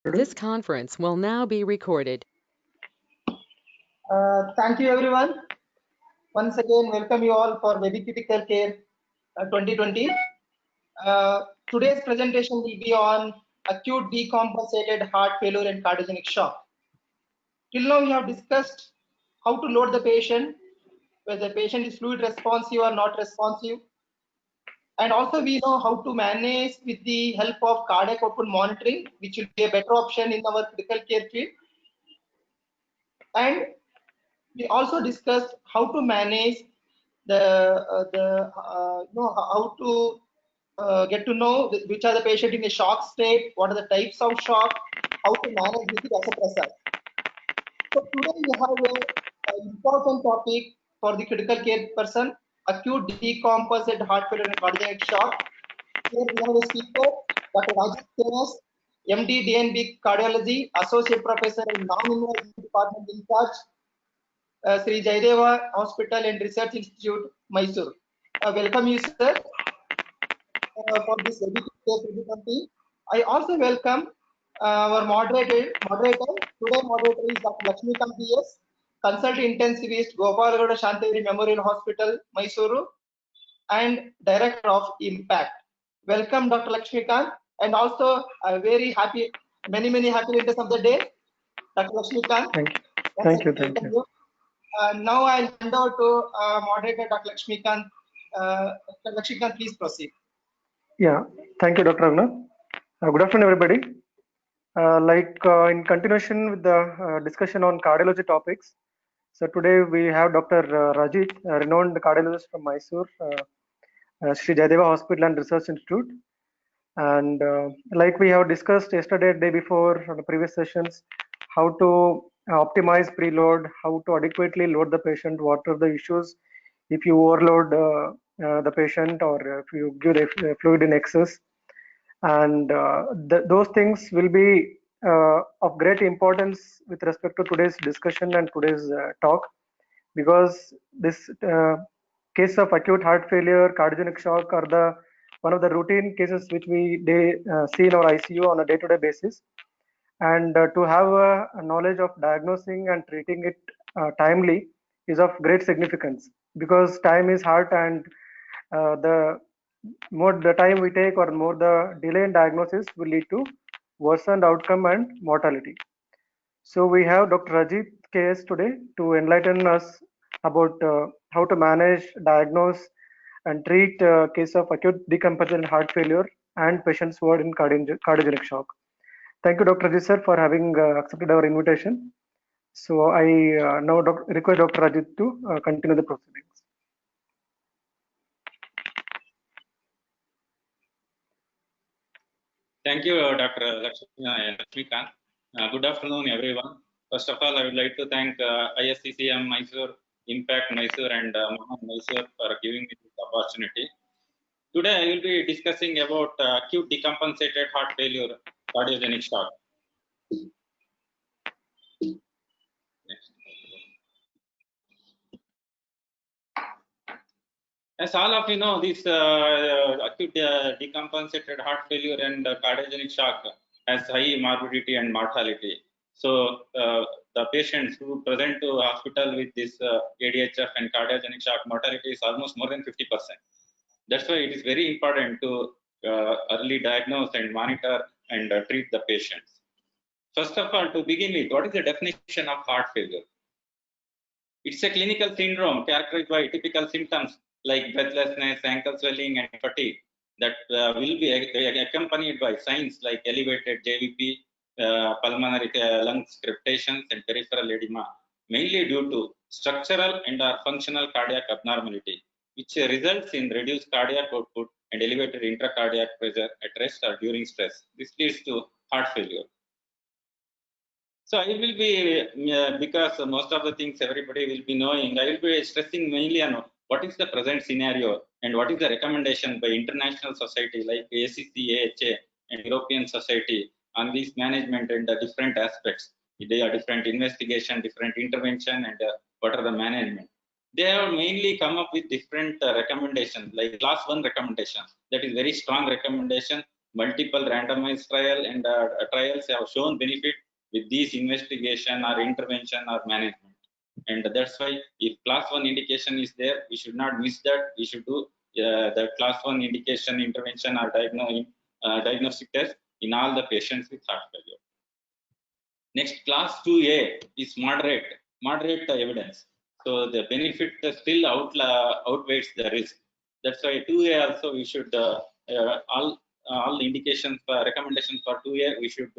This conference will now be recorded. Thank you, everyone. Once again, welcome you all for Vedic Critical Care 2020. Today's presentation will be on acute decompensated heart failure and cardiogenic shock. Till now, we have discussed how to load the patient, whether the patient is fluid responsive or not responsive. And also we know how to manage with the help of cardiac output monitoring, which will be a better option in our critical care field. And we also discussed how to manage how to get to know which are the patient in a shock state, what are the types of shock, how to manage with the vasopressor. So today we have an important topic for the critical care person: acute decompensated heart failure and cardiac shock. Here we have a speaker, Dr. Rajit Kenes, MD DNB Cardiology, Associate Professor in Non-Invasive Department in charge, Sri Jayadeva Hospital and Research Institute, Mysore. Welcome you, sir, for this Vedic Care 2020. I also welcome our moderator. Today moderator is Dr. Lakshmikant PS, Consult Intensivist, Gopalagowda Shantagiri Memorial Hospital, Mysuru, and Director of Impact. Welcome, Dr. Lakshmikant, and also a very happy, many happy returns of the day, Dr. Lakshmikant. Thank you. Now I'll hand over to moderator Dr. Lakshmikant. Dr. Lakshmikant, please proceed. Yeah, thank you, Dr. Raghunath. Good afternoon, everybody. In continuation with the discussion on cardiology topics, so today we have Dr. Rajit, a renowned cardiologist from Mysore, Sri Jayadeva Hospital and Research Institute. And like we have discussed yesterday, day before, on the previous sessions, how to optimize preload, how to adequately load the patient, what are the issues if you overload the patient or if you give the fluid in excess. And those things will be of great importance with respect to today's discussion and today's talk, because this case of acute heart failure, cardiogenic shock are one of the routine cases which we see in our ICU on a day-to-day basis. And to have a knowledge of diagnosing and treating it timely is of great significance, because time is heart, and the more the time we take or more the delay in diagnosis will lead to worsened outcome and mortality. So we have Dr. Rajit KS today to enlighten us about how to manage, diagnose and treat case of acute decompensated heart failure and patients who are in cardiogenic shock. Thank you, Dr. Rajit sir, for having accepted our invitation. So I now request Dr. Rajit to continue the proceedings. Thank you, Dr. Lakshmikant. Good afternoon, everyone. First of all, I would like to thank ISCCM Mysore, Impact Mysore, and Mahan Mysore for giving me this opportunity. Today, I will be discussing about acute decompensated heart failure, cardiogenic shock. Next. As all of you know, this acute decompensated heart failure and cardiogenic shock has high morbidity and mortality. So the patients who present to hospital with this ADHF and cardiogenic shock, mortality is almost more than 50%. That's why it is very important to early diagnose and monitor and treat the patients. First of all, to begin with, what is the definition of heart failure? It's a clinical syndrome characterized by typical symptoms like breathlessness, ankle swelling, and fatigue that will be accompanied by signs like elevated JVP, pulmonary lung crepitations, and peripheral edema, mainly due to structural and or functional cardiac abnormality, which results in reduced cardiac output and elevated intracardiac pressure at rest or during stress. This leads to heart failure. So I will be, because most of the things everybody will be knowing, I will be stressing mainly on what is the present scenario and what is the recommendation by international society like ACC, AHA, and European Society on this management and the different aspects. They are different investigation, different intervention, and what are the management. They have mainly come up with different recommendations, like class 1 recommendation. That is very strong recommendation multiple randomized and trials have shown benefit with these investigation or intervention or management. And that's why if class 1 indication is there, we should not miss that. We should do the class 1 indication intervention or diagnostic test in all the patients with heart failure. Next, class 2A is moderate evidence. So the benefit still outweighs the risk. That's why 2A also we should all indications recommendations for 2A we should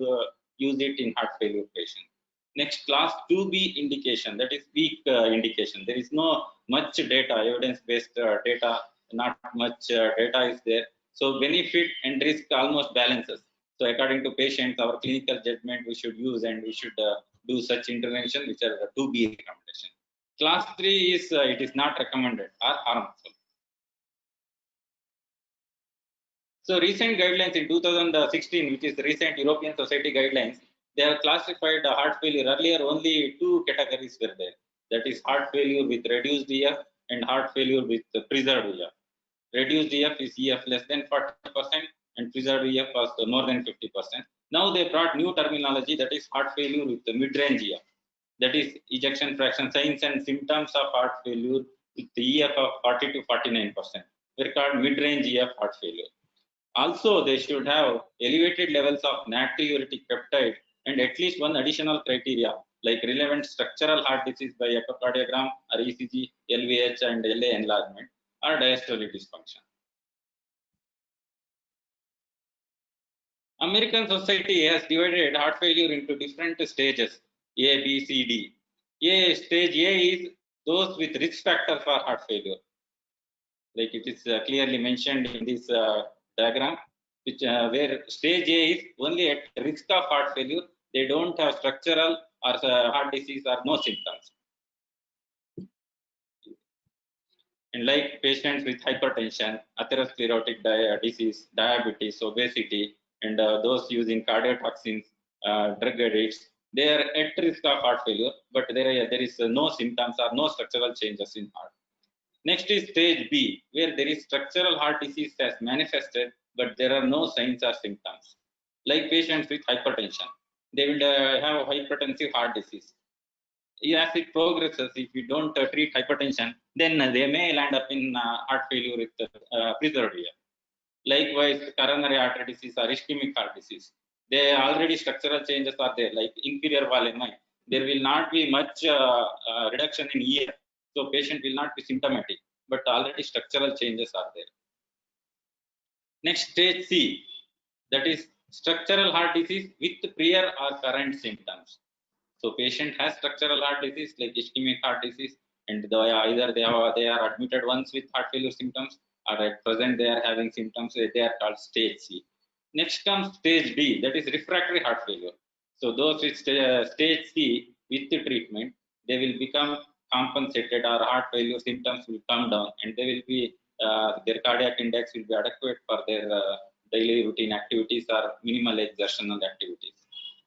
use it in heart failure patients. Next, class 2B indication, that is weak indication. There is no much data, evidence-based data, not much data is there. So benefit and risk almost balances. So according to patients, our clinical judgment we should use, and we should do such intervention which are the 2B recommendation. Class 3 is it is not recommended or harmful. So recent guidelines in 2016, which is the recent European Society guidelines, they have classified heart failure. Earlier, only 2 categories were there. That is heart failure with reduced EF and heart failure with preserved EF. Reduced EF is EF less than 40% and preserved EF was more than 50%. Now they brought new terminology, that is heart failure with mid-range EF. That is ejection fraction signs and symptoms of heart failure with the EF of 40 to 49%. They're called mid-range EF heart failure. Also, they should have elevated levels of natriuretic peptide and at least one additional criteria like relevant structural heart disease by echocardiogram or ECG, LVH and LA enlargement or diastolic dysfunction. American Society has divided heart failure into different stages A, B, C, D. Stage A is those with risk factor for heart failure. Like it is clearly mentioned in this diagram, which where stage A is only at risk of heart failure. They don't have structural or heart disease or no symptoms. And like patients with hypertension, atherosclerotic disease, diabetes, obesity, and those using cardiotoxins, drug addicts, they are at risk of heart failure, but there is no symptoms or no structural changes in heart. Next is stage B, where there is structural heart disease has manifested, but there are no signs or symptoms. Like patients with hypertension, they will have hypertensive heart disease. As it progresses, if you don't treat hypertension, then they may land up in heart failure with preserved EF. Likewise, coronary artery disease or ischemic heart disease, they already structural changes are there, like inferior wall MI. There will not be much reduction in EF, so patient will not be symptomatic, but already structural changes are there. Next, stage C, that is structural heart disease with prior or current symptoms. So patient has structural heart disease like ischemic heart disease, and either they are admitted once with heart failure symptoms, or at present they are having symptoms. They are called stage C. Next comes stage D, that is refractory heart failure. So those with stage C with the treatment, they will become compensated, or heart failure symptoms will come down, and they will be their cardiac index will be adequate for their daily routine activities or minimal exertional activities.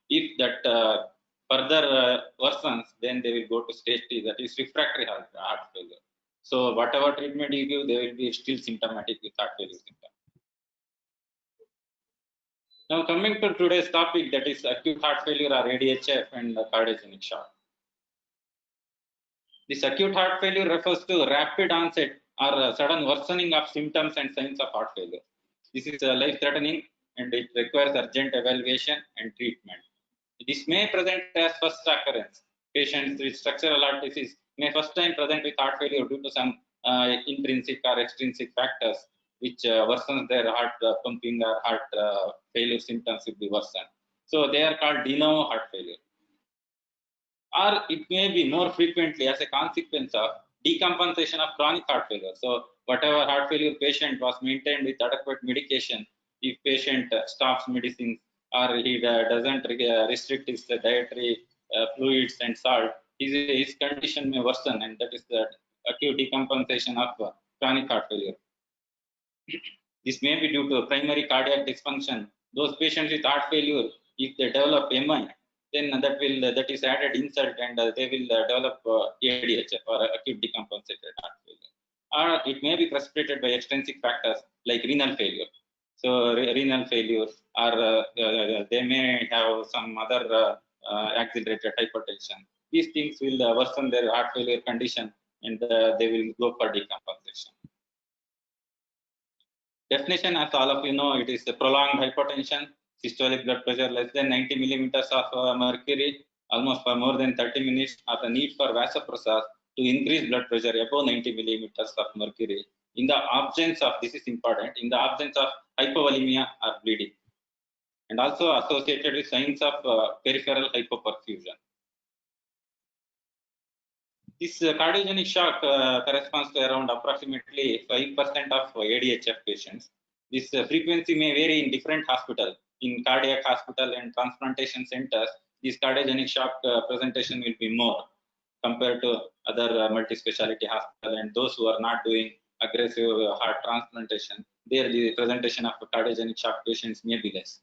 If that further worsens, then they will go to stage D, that is refractory heart failure. So whatever treatment you give, they will be still symptomatic with heart failure symptoms. Now coming to today's topic, that is acute heart failure or ADHF and cardiogenic shock. This acute heart failure refers to rapid onset or sudden worsening of symptoms and signs of heart failure. This is life-threatening and it requires urgent evaluation and treatment. This may present as first occurrence. Patients with structural heart disease may first time present with heart failure due to some intrinsic or extrinsic factors which worsens their heart pumping or heart failure symptoms will be worsened. So they are called de novo heart failure. Or it may be more frequently as a consequence of decompensation of chronic heart failure. So whatever heart failure patient was maintained with adequate medication, if patient stops medicines or he doesn't restrict his dietary fluids and salt, his condition may worsen, and that is the acute decompensation of chronic heart failure. This may be due to primary cardiac dysfunction. Those patients with heart failure, if they develop MI, then that is added insult, and they will develop ADHF or acute decompensated heart failure. Or it may be precipitated by extrinsic factors like renal failure. So renal failures, or they may have some other accelerated hypertension. These things will worsen their heart failure condition, and they will go for decompensation. Definition, as all of you know, it is a prolonged hypertension, systolic blood pressure less than 90 millimeters of mercury, almost for more than 30 minutes, or the need for vasopressors to increase blood pressure above 90 millimeters of mercury. In the absence of, this is important, in the absence of hypovolemia or bleeding, and also associated with signs of peripheral hypoperfusion. This cardiogenic shock corresponds to around approximately 5% of ADHF patients. This frequency may vary in different hospitals. In cardiac hospital and transplantation centers, this cardiogenic shock presentation will be more compared to other multi-specialty hospital, and those who are not doing aggressive heart transplantation, there the presentation of cardiogenic shock patients may be less.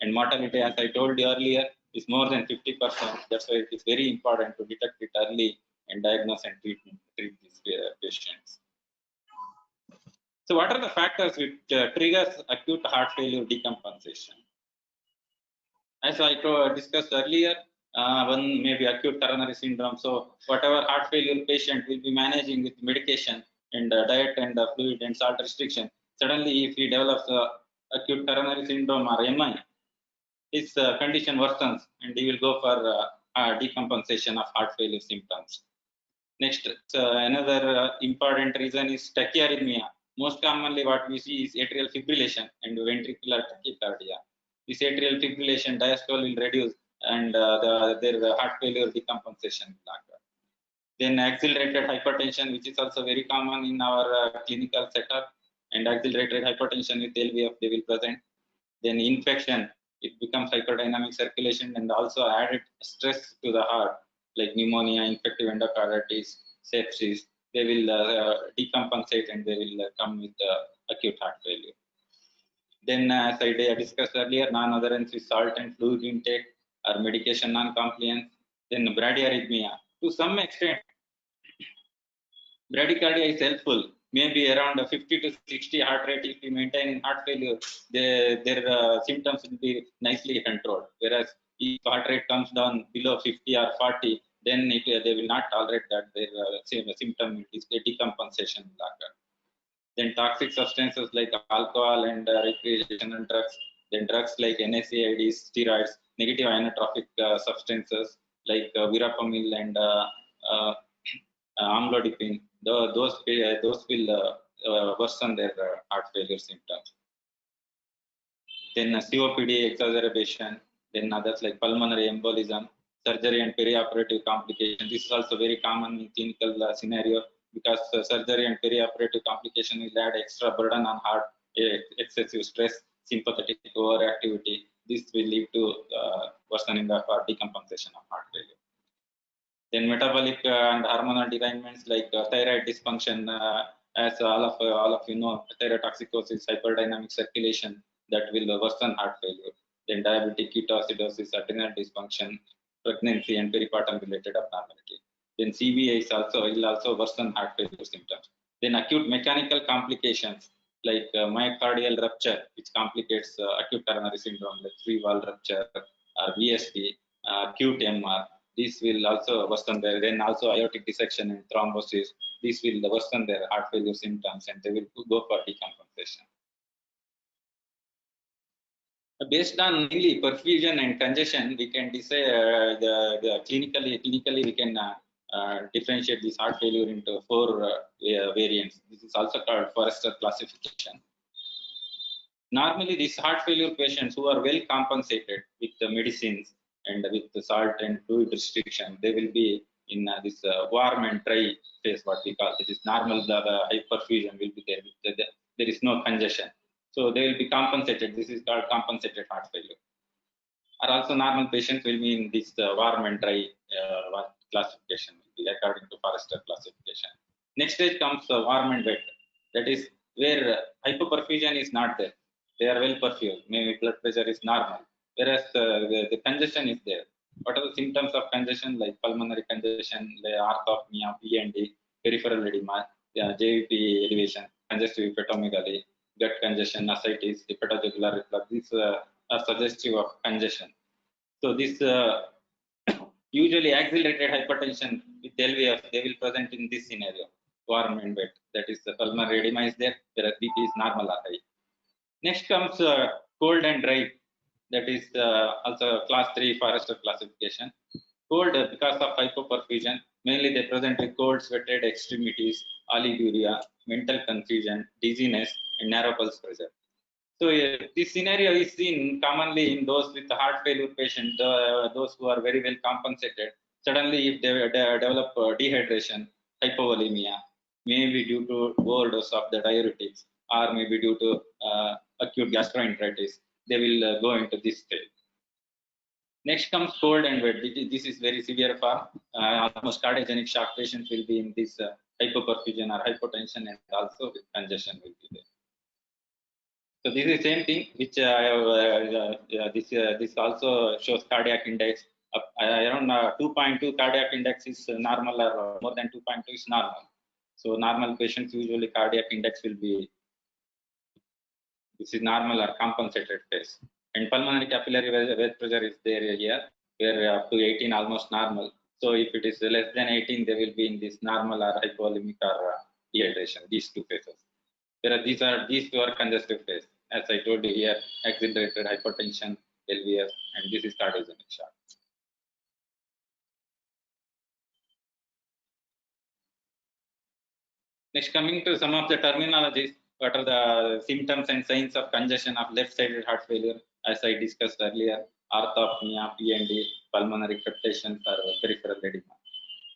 And mortality, as I told you earlier, is more than 50%. That's why it is very important to detect it early and diagnose and treat these patients. So what are the factors which triggers acute heart failure decompensation? As I discussed earlier, one may be acute coronary syndrome. So whatever heart failure patient will be managing with medication and diet and fluid and salt restriction, suddenly if he develops acute coronary syndrome or MI, his condition worsens and he will go for decompensation of heart failure symptoms. Next, another important reason is tachyarrhythmia. Most commonly what we see is atrial fibrillation and ventricular tachycardia. This atrial fibrillation diastole will reduce, and their heart failure decompensation will occur. Then accelerated hypertension, which is also very common in our clinical setup, and accelerated hypertension with LVF, they will present. Then infection, it becomes hyperdynamic circulation and also added stress to the heart, like pneumonia, infective endocarditis, sepsis. They will decompensate and they will come with acute heart failure. Then, as I discussed earlier, non-adherence with salt and fluid intake or medication non-compliance. Then bradyarrhythmia. To some extent, bradycardia is helpful. Maybe around 50 to 60 heart rate. If you maintain heart failure, their symptoms will be nicely controlled. Whereas if heart rate comes down below 50 or 40, then they will not tolerate that. Their symptom is decompensation will occur. Then toxic substances like alcohol and recreational drugs. Then drugs like NSAIDs, steroids, negative inotropic substances like verapamil and amlodipine. Those will worsen their heart failure symptoms. Then COPD exacerbation. Then others like pulmonary embolism, surgery and perioperative complication. This is also very common in clinical scenario, because surgery and perioperative complication will add extra burden on heart, excessive stress, sympathetic overactivity. This will lead to worsening of decompensation of heart failure. Then metabolic and hormonal derailments like thyroid dysfunction, as all of you know, thyrotoxicosis, hyperdynamic circulation, that will worsen heart failure. Then diabetic ketoacidosis, adrenal dysfunction, pregnancy and peripartum related abnormality. Then CVA will also worsen heart failure symptoms. Then acute mechanical complications like myocardial rupture, which complicates acute coronary syndrome, like free wall rupture, VSD, acute MR. This will also worsen their, then also aortic dissection and thrombosis. This will worsen their heart failure symptoms and they will go for decompensation. Based on mainly perfusion and congestion, we can decide clinically we can differentiate this heart failure into 4 variants. This is also called Forrester classification. Normally, these heart failure patients who are well compensated with the medicines and with the salt and fluid restriction, they will be in this warm and dry phase, what we call. This is normal, the hyperfusion will be there. There is no congestion. So they will be compensated. This is called compensated heart failure. Or also normal patients will be in this warm and dry classification, according to Forrester classification. Next stage comes warm and wet. That is where hypoperfusion is not there. They are well perfused. Maybe blood pressure is normal. Whereas the congestion is there. What are the symptoms of congestion? Like pulmonary congestion, orthopnea, PND, peripheral edema, JVP elevation, congestive hepatomegaly, gut congestion, ascites, hepatojugular reflux. These are suggestive of congestion. So this usually accelerated hypertension with LVF, they will present in this scenario, warm and wet. That is the pulmonary edema is there, whereas BP is normal or high. Next comes cold and dry. That is also class 3 Forrester classification. Cold because of hypoperfusion, mainly they present with cold, sweated extremities, oliguria, mental confusion, dizziness, and narrow pulse pressure. So this scenario is seen commonly in those with heart failure patients, those who are very well compensated. Suddenly, if they develop dehydration, hypovolemia, maybe due to overdose of the diuretics, or maybe due to acute gastroenteritis, they will go into this state. Next comes cold and wet. This is very severe form. Almost cardiogenic shock patients will be in this hypoperfusion or hypotension, and also with congestion will be there. So this is the same thing which this also shows cardiac index. Around 2.2 cardiac index is normal, or more than 2.2 is normal. So normal patients usually cardiac index will be, this is normal or compensated phase. And pulmonary capillary wedge pressure is there here, where up to 18 almost normal. So if it is less than 18, they will be in this normal or hypovolemic or dehydration, these two phases. These two are congestive phase. As I told you here, accelerated hypertension, LVF, and this is cardiogenic shock. Next, coming to some of the terminologies, what are the symptoms and signs of congestion of left-sided heart failure? As I discussed earlier, orthopnea, PND, pulmonary captation, or peripheral edema.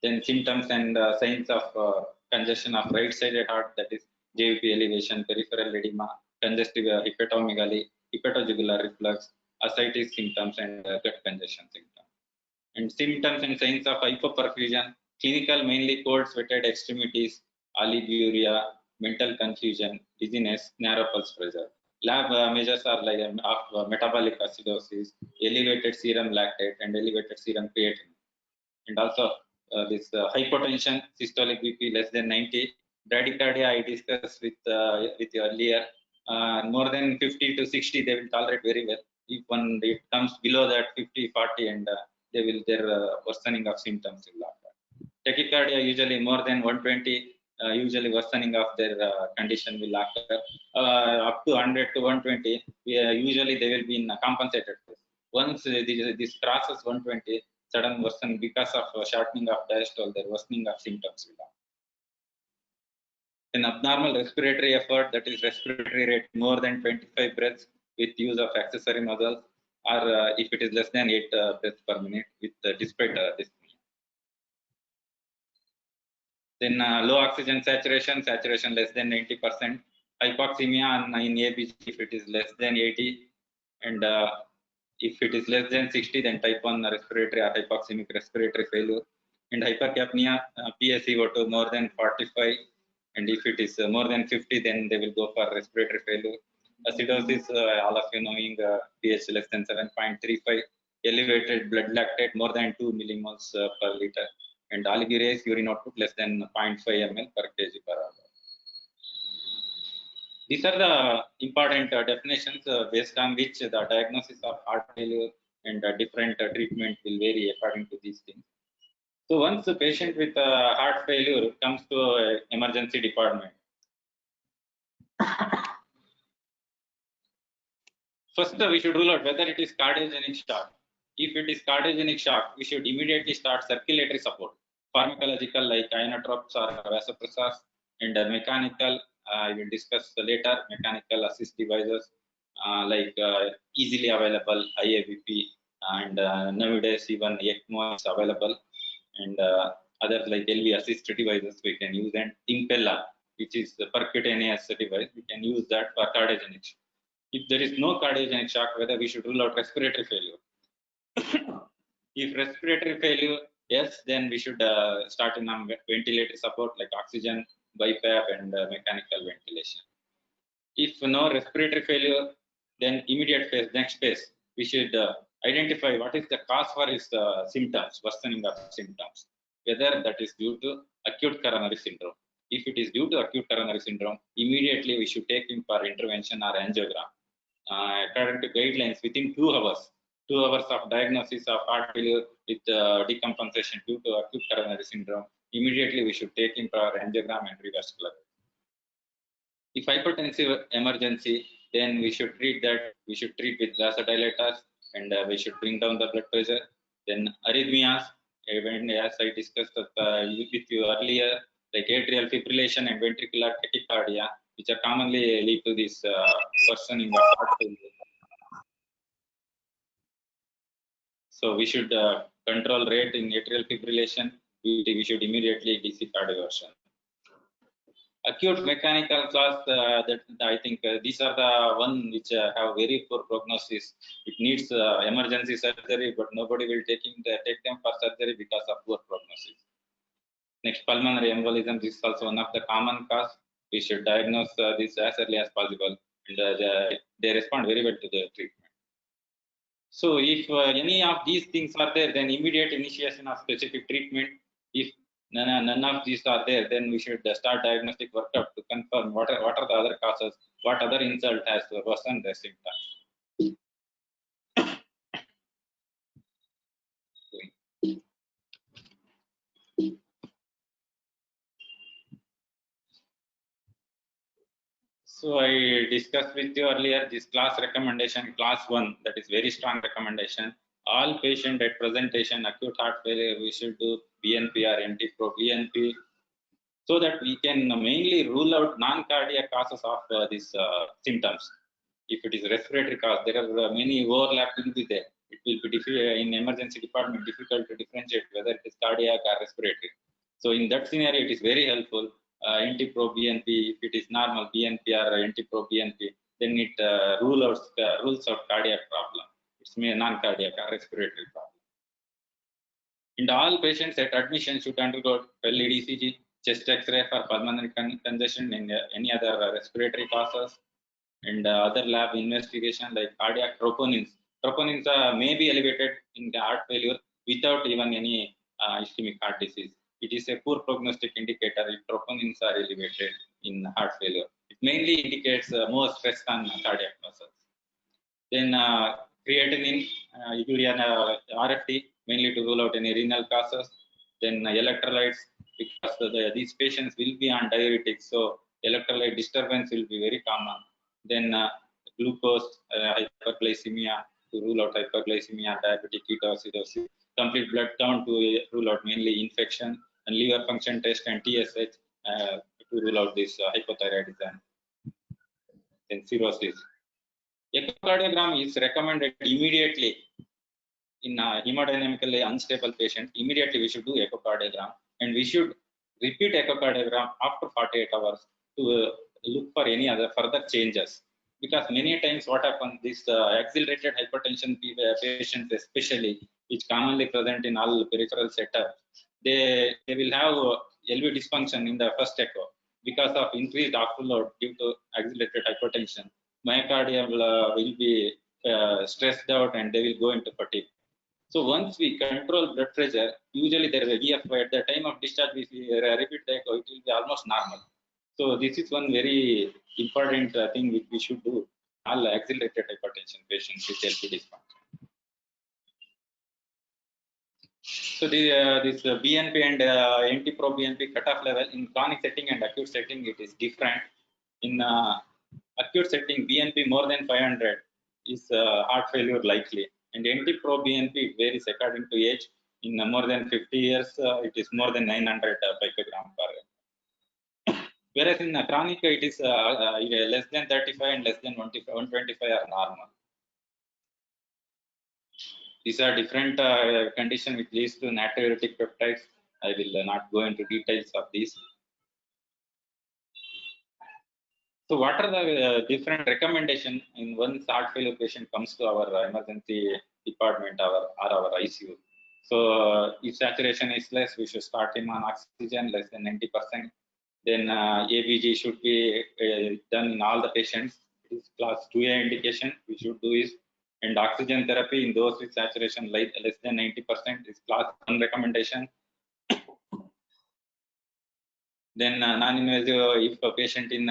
Then symptoms and signs of congestion of right-sided heart, that is JVP elevation, peripheral edema, congestive hepatomegaly, hepatojugular reflux, ascites symptoms, and gut congestion symptoms. And symptoms and signs of hypoperfusion, clinical mainly cold, sweated extremities, oliguria, mental confusion, dizziness, narrow pulse pressure. Lab measures are like of metabolic acidosis, elevated serum lactate, and elevated serum creatinine. And also this hypotension, systolic BP less than 90. Bradycardia I discussed with you earlier. More than 50 to 60, they will tolerate very well. If when it comes below that 50, 40, and their worsening of symptoms will occur. Tachycardia usually more than 120, usually worsening of their condition will occur. Up to 100 to 120, usually they will be in a compensated phase. Once this crosses 120, sudden worsening because of shortening of diastole, their worsening of symptoms will occur. An abnormal respiratory effort, that is respiratory rate more than 25 breaths with use of accessory muscles, or if it is less than 8 breaths per minute with despite dyspnea. Then low oxygen saturation less than 90%. Hypoxemia in ABG if it is less than 80, and if it is less than 60, then type 1 respiratory or hypoxemic respiratory failure. And hypercapnia, PaCO2 more than 45, and if it is more than 50, then they will go for respiratory failure. Acidosis, all of you knowing pH less than 7.35, elevated blood lactate more than 2 millimoles per liter, and oliguriase urine output less than 0.5 ml per kg per hour. These are the important definitions based on which the diagnosis of heart failure and different treatment will vary according to these things. So once the patient with heart failure comes to emergency department, first we should rule out whether it is cardiogenic shock. If it is cardiogenic shock, we should immediately start circulatory support, pharmacological like inotropes or vasopressors, and mechanical, I will discuss later, mechanical assist devices like easily available IABP, and nowadays even ECMO is available, and others like LV assist devices we can use, and Impella, which is the percutaneous device, we can use that for cardiogenic shock. If there is no cardiogenic shock, whether we should rule out respiratory failure. If respiratory failure, yes, then we should start in ventilator support like oxygen, BiPAP, and mechanical ventilation. If no respiratory failure, then immediate phase, next phase, we should identify what is the cause for his symptoms, worsening of symptoms, whether that is due to acute coronary syndrome. If it is due to acute coronary syndrome, immediately we should take him for intervention or angiogram. According to guidelines, within 2 hours, 2 hours of diagnosis of heart failure with decompensation due to acute coronary syndrome, immediately we should take him for angiogram and revascular. If hypertensive emergency, then we should treat that. We should treat with vasodilators, and we should bring down the blood pressure. Then arrhythmias, even as I discussed with you earlier, like atrial fibrillation and ventricular tachycardia, which are commonly lead to this worsening of heart failure. So we should control rate in atrial fibrillation. We should immediately DC cardioversion. Acute mechanical class, that I think these are the one which have very poor prognosis. It needs emergency surgery, but nobody will take them for surgery because of poor prognosis. Next, pulmonary embolism. This is also one of the common cause. We should diagnose this as early as possible, and they respond very well to the treatment. So if any of these things are there, then immediate initiation of specific treatment. If none of these are there, then we should start diagnostic workup to confirm what are the other causes, what other insult has worsened the symptoms. So I discussed with you earlier this class recommendation, class 1, that is very strong recommendation. All patient at presentation acute heart failure, we should do BNP or NT-proBNP, so that we can mainly rule out non-cardiac causes of these symptoms. If it is respiratory cause, there are many overlap will be there. It will be in emergency department difficult to differentiate whether it is cardiac or respiratory. So in that scenario, it is very helpful. NT-proBNP, if it is normal BNP or NT-proBNP, then it rules out cardiac problem. It's non-cardiac or respiratory problem. And all patients at admission should undergo lead ECG, chest X-ray for pulmonary congestion and any other respiratory causes, and other lab investigation like cardiac troponins. Troponins may be elevated in the heart failure without even any ischemic heart disease. It is a poor prognostic indicator if troponins are elevated in heart failure. It mainly indicates more stress on cardiac muscles. Then creatinine, urea, RFT, mainly to rule out any renal causes. Then electrolytes, because these patients will be on diuretics, so electrolyte disturbance will be very common. Then glucose, hyperglycemia, to rule out hyperglycemia, diabetic ketoacidosis, complete blood count to rule out mainly infection, and liver function test and TSH to rule out this hypothyroidism. Then cirrhosis. Echocardiogram is recommended immediately in hemodynamically unstable patient. Immediately we should do echocardiogram, and we should repeat echocardiogram after 48 hours to look for any other further changes. Because many times what happens, this accelerated hypertension patients especially, which commonly present in all peripheral setup, they will have LV dysfunction in the first echo because of increased afterload due to accelerated hypertension. Myocardium will be stressed out and they will go into fatigue. So once we control blood pressure, usually there will be at the time of discharge, we repeat the echo, it will be almost normal. So this is one very important thing which we should do. All accelerated hypertension patients with LV dysfunction. So this BNP and NT-proBNP cutoff level in chronic setting and acute setting, it is different. In acute setting, BNP more than 500 is heart failure likely, and NT-proBNP varies according to age. In more than 50 years, it is more than 900 picogram per. Whereas in chronic, it is less than 35 and less than 125 are normal. These are different conditions which leads to natriuretic peptides. I will not go into details of these. So what are the different recommendations in once heart failure patient comes to our emergency department or our ICU? So if saturation is less, we should start him on oxygen less than 90%. Then ABG should be done in all the patients. It is class 2A indication. We should do is, and oxygen therapy in those with saturation less than 90% is class 1 recommendation. Then non-invasive, if a patient in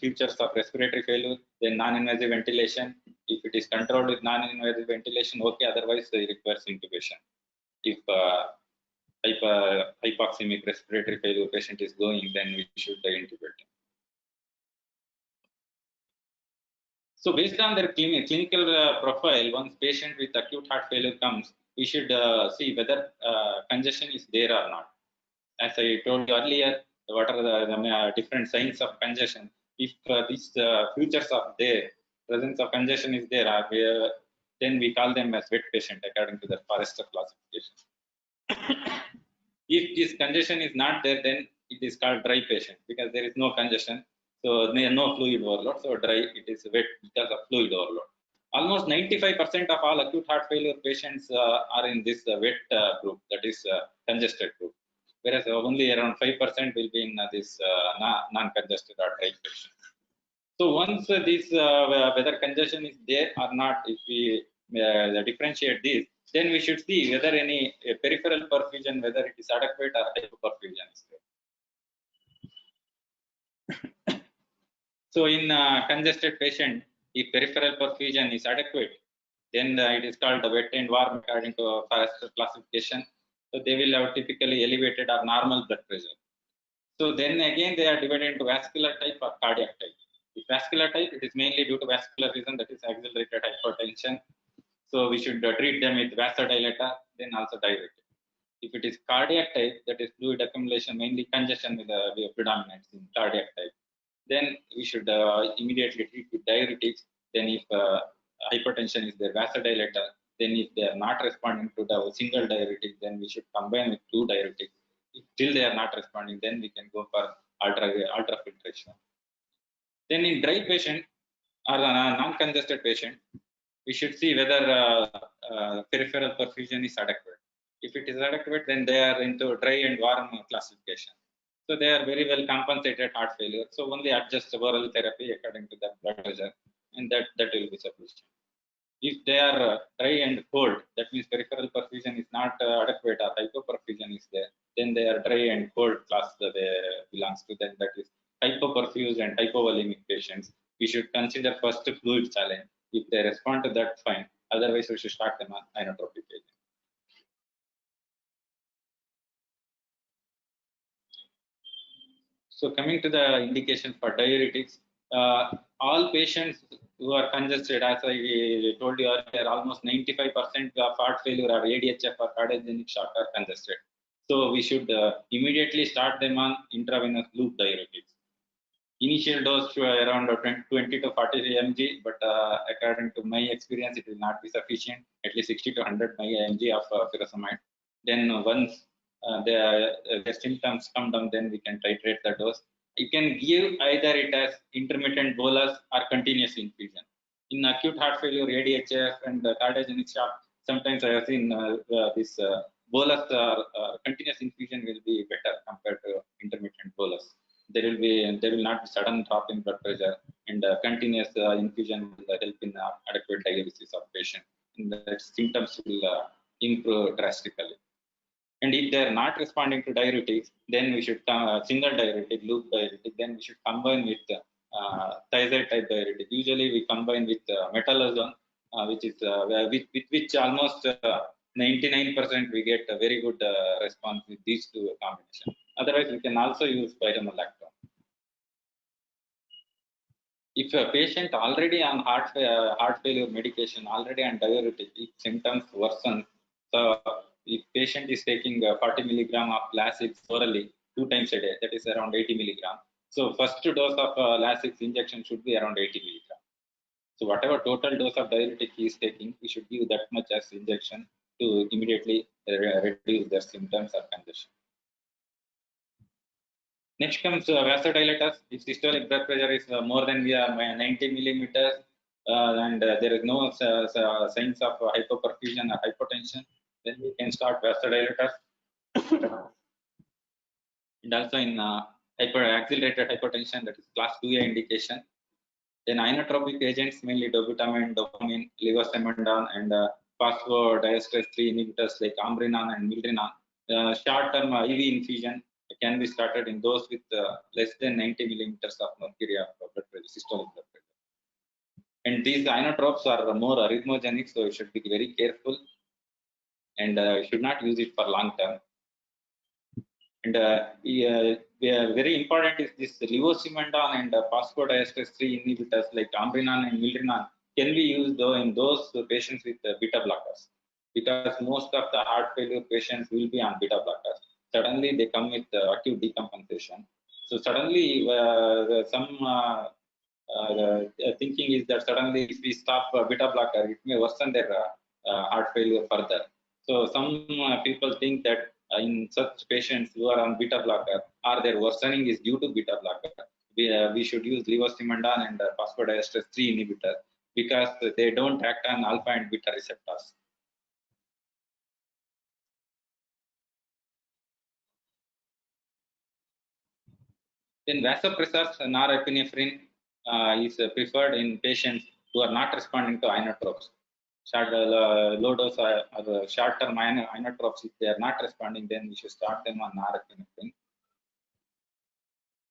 features of respiratory failure, then non-invasive ventilation. If it is controlled with non-invasive ventilation, okay. Otherwise, it requires intubation. If hypoxemic respiratory failure patient is going, then we should intubate him. So based on their clinical profile, once patient with acute heart failure comes, we should see whether congestion is there or not. As I told you earlier, what are the different signs of congestion? If these features are there, presence of congestion is there, then we call them as wet patient according to the Forrester classification. If this congestion is not there, then it is called dry patient because there is no congestion. So there is no fluid overload. So dry, it is wet because of fluid overload. Almost 95% of all acute heart failure patients are in this wet group, that is congested group. Whereas only around 5% will be in this non-congested or dry patient. So once this whether congestion is there or not, if we differentiate this, then we should see whether any peripheral perfusion, whether it is adequate or hypoperfusion is there. So in congested patient, if peripheral perfusion is adequate, then it is called wet and warm according to Forrester classification. So they will have typically elevated or normal blood pressure. So then again they are divided into vascular type or cardiac type. If vascular type, it is mainly due to vascular reason, that is accelerated hypertension. So we should treat them with vasodilator, then also diuretic. If it is cardiac type, that is fluid accumulation, mainly congestion with the predominance in cardiac type, then we should immediately treat with diuretics. Then if hypertension is there, vasodilator. Then if they are not responding to the single diuretic, then we should combine with 2 diuretics. If still they are not responding, then we can go for ultrafiltration. Then in dry patient or non-congested patient, we should see whether peripheral perfusion is adequate. If it is adequate, then they are into dry and warm classification. So they are very well compensated heart failure. So only adjust oral therapy according to the blood pressure, and that will be sufficient. If they are dry and cold, that means peripheral perfusion is not adequate or hypoperfusion is there, then they are dry and cold class that they belongs to. Then that is hypoperfused and hypovolemic patients. We should consider first fluid challenge. If they respond to that, fine. Otherwise, we should start them on inotropic agent. So coming to the indication for diuretics, all patients who are congested, as I told you earlier, almost 95% of heart failure or ADHF or cardiogenic shock are congested. So we should immediately start them on intravenous loop diuretics. Initial dose around 20 to 40 mg, but according to my experience, it will not be sufficient. At least 60 to 100 mg of furosemide. Then once the symptoms come down, then we can titrate the dose. You can give either it as intermittent bolus or continuous infusion. In acute heart failure, ADHF and cardiogenic shock, sometimes I have seen this bolus or continuous infusion will be better compared to intermittent bolus. There will not be sudden drop in blood pressure, and continuous infusion will help in adequate diuresis of patient. And the symptoms will improve drastically. And if they are not responding to diuretics, then we should single diuretic, loop diuretic. Then we should combine with thiazide type diuretic. Usually we combine with metolazone, which is with which almost 99% we get a very good response with these two combinations. Otherwise, we can also use spironolactone. If a patient already on heart failure medication, already on diuretic, if symptoms worsen, so if patient is taking 40 milligram of Lasix orally 2 times a day, that is around 80 milligram. So first dose of Lasix injection should be around 80 milligram. So whatever total dose of diuretic he is taking, we should give that much as injection to immediately reduce their symptoms or congestion. Next comes vasodilators. If systolic blood pressure is more than 90 millimeters and there is no signs of hypoperfusion or hypotension, then we can start vasodilators. And also in accelerated hypertension, that is class 2A indication. Then inotropic agents, mainly dobutamine, dopamine, levosimendan, and phosphodiesterase 3 inhibitors like ambrinon and milrinone. Short-term IV infusion can be started in those with less than 90 millimeters of mercury of blood pressure, systolic blood pressure. And these inotropes are more arrhythmogenic, so you should be very careful and should not use it for long term. And very important is this levosimendan and phosphodiesterase 3 inhibitors like ambrinan and milrinone can be used though in those patients with beta blockers, because most of the heart failure patients will be on beta blockers. Suddenly they come with acute decompensation. So suddenly some thinking is that suddenly if we stop beta blocker, it may worsen their heart failure further. So some people think that in such patients who are on beta blocker, or their worsening is due to beta blocker, we should use levosimendan and phosphodiesterase 3 inhibitor, because they don't act on alpha and beta receptors. Then vasopressors, norepinephrine is preferred in patients who are not responding to inotropes. Short, low dose or short-term inotropes, if they are not responding, then we should start them on norepinephrine.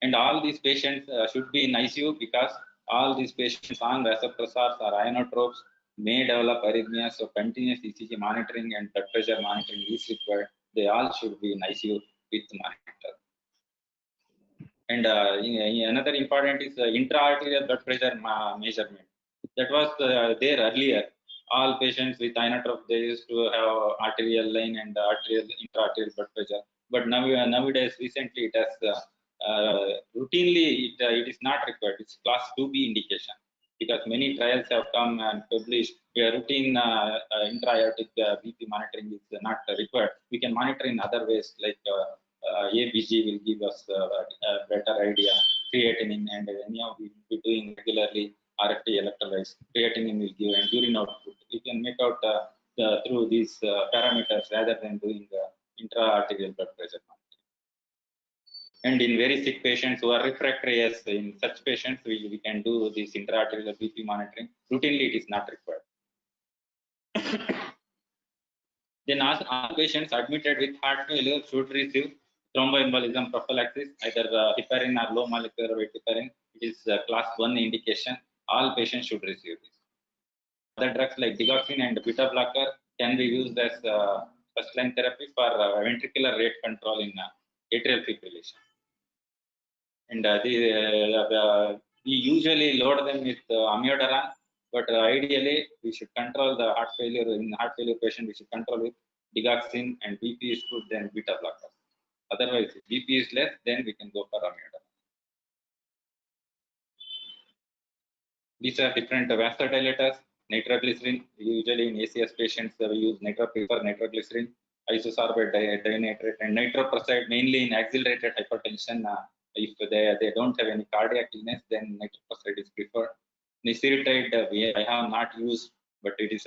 And all these patients should be in ICU, because all these patients on vasopressors or inotropes may develop arrhythmia. So continuous ECG monitoring and blood pressure monitoring is required. They all should be in ICU with monitor. And another important is intra-arterial blood pressure measurement. That was there earlier. All patients with inotrope, they used to have arterial line and intra-arterial blood pressure. But now nowadays, recently, it has routinely it is not required. It's class 2B indication, because many trials have come and published where routine intra-aortic BP monitoring is not required. We can monitor in other ways, like ABG will give us a better idea. Creatinine, and anyhow we will be doing regularly RFT electrolytes. Creatinine will give, and urine output. We can make out through these parameters rather than doing intra-arterial blood pressure monitoring. And in very sick patients who are refractory, yes, in such patients we can do this intra-arterial BP monitoring. Routinely, it is not required. Then all patients admitted with heart failure should receive thromboembolism prophylaxis, either heparin or low molecular weight heparin. It is class 1 indication. All patients should receive this. Other drugs like digoxin and beta blocker can be used as first line therapy for ventricular rate control in atrial fibrillation. And we usually load them with amiodaran, but ideally we should control the heart failure. In heart failure patient, we should control with digoxin, and BP is good, then beta blocker. Otherwise, if BP is less, then we can go for amiodaran. These are different vasodilators. Nitroglycerin, usually in ACS patients, we use nitroglycerin, isosorbate dinitrate, and nitroprusside, mainly in accelerated hypertension. If they don't have any cardiac illness, then nitroprusside is preferred. Nisiritide, I have not used, but it is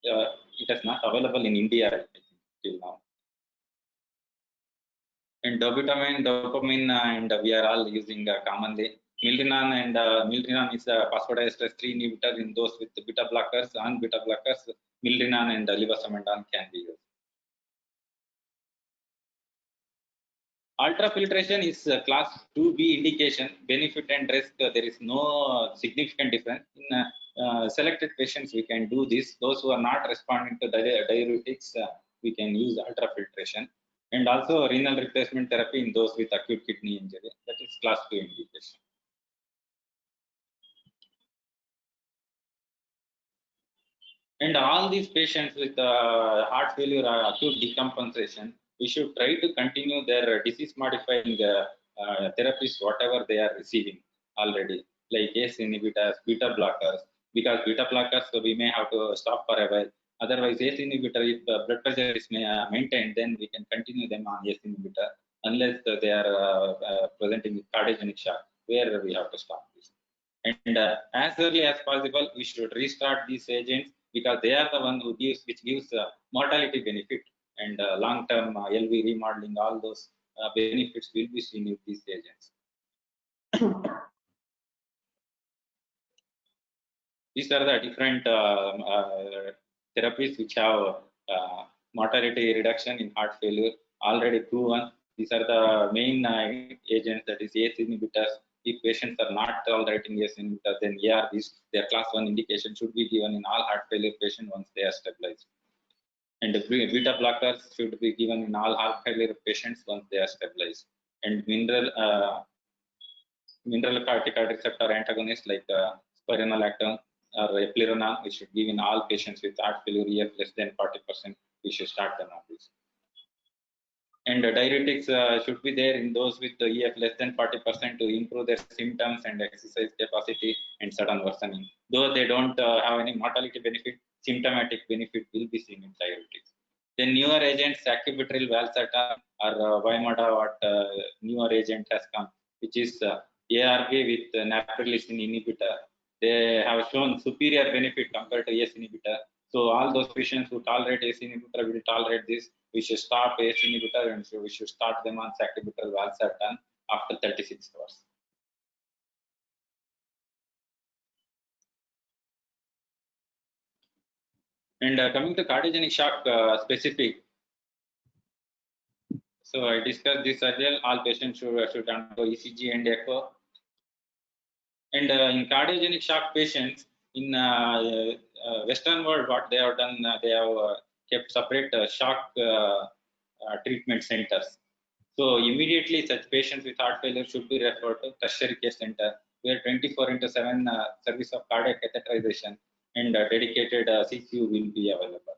it is not available in India, I think, till now. And dobutamine, dopamine, and we are all using commonly. Milrinone, and milrinone is a phosphodiesterase 3 inhibitor in those with beta blockers. On beta blockers, milrinone and levosimendan can be used. Ultrafiltration is class 2B indication. Benefit and risk, there is no significant difference. In selected patients, we can do this. Those who are not responding to diuretics, we can use ultrafiltration. And also renal replacement therapy in those with acute kidney injury. That is class 2 indication. And all these patients with heart failure or acute decompensation, we should try to continue their disease modifying therapies, whatever they are receiving already, like ACE inhibitors, beta blockers, because beta blockers, so we may have to stop for a while. Otherwise, ACE inhibitor, if blood pressure is maintained, then we can continue them on ACE inhibitor, unless they are presenting with cardiogenic shock, where we have to stop this. And as early as possible, we should restart these agents, because they are the one which gives mortality benefit, and long-term LV remodeling, all those benefits will be seen with these agents. These are the different therapies which have mortality reduction in heart failure. already proven. These are the main agents, that is ACE inhibitors. If patients are not tolerating ACE inhibitor, then ARBs, their class 1 indication, should be given in all heart failure patients once they are stabilized. And the beta blockers should be given in all heart failure patients once they are stabilized. And mineral corticoid receptor antagonists like spironolactone or eplerenone, we should give in all patients with heart failure EF less than 40%. We should start them on this. And diuretics should be there in those with EF less than 40% to improve their symptoms and exercise capacity and sudden worsening. Though they don't have any mortality benefit, symptomatic benefit will be seen in diuretics. Then newer agents, sacubitril, valsartan, or Vimada, what newer agent has come, which is ARB with naproxen inhibitor. They have shown superior benefit compared to ACE inhibitor. So all those patients who tolerate ACE inhibitor will tolerate this. We should stop ACE inhibitor and so we should start them on sacubitril valsartan after 36 hours. And coming to cardiogenic shock specific, so I discussed this earlier. All patients should undergo ECG and echo. And in cardiogenic shock patients, in Western world, what they have done, they have kept separate shock treatment centers. So immediately such patients with heart failure should be referred to tertiary care center, where 24/7 service of cardiac catheterization and dedicated CCU will be available,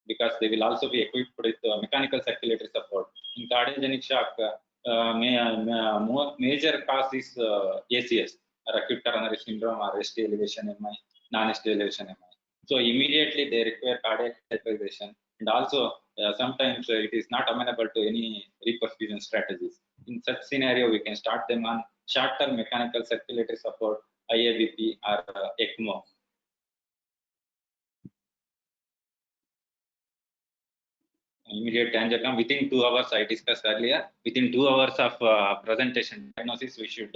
because they will also be equipped with mechanical circulatory support. In cardiogenic shock, major cause is ACS, or acute coronary syndrome, or ST elevation MI, non-ST elevation MI. So immediately they require cardiac catheterization, and also sometimes it is not amenable to any reperfusion strategies. In such scenario, we can start them on short-term mechanical circulatory support, IABP or ECMO. Immediate angiogram within 2 hours, I discussed earlier. Within 2 hours of presentation diagnosis, we should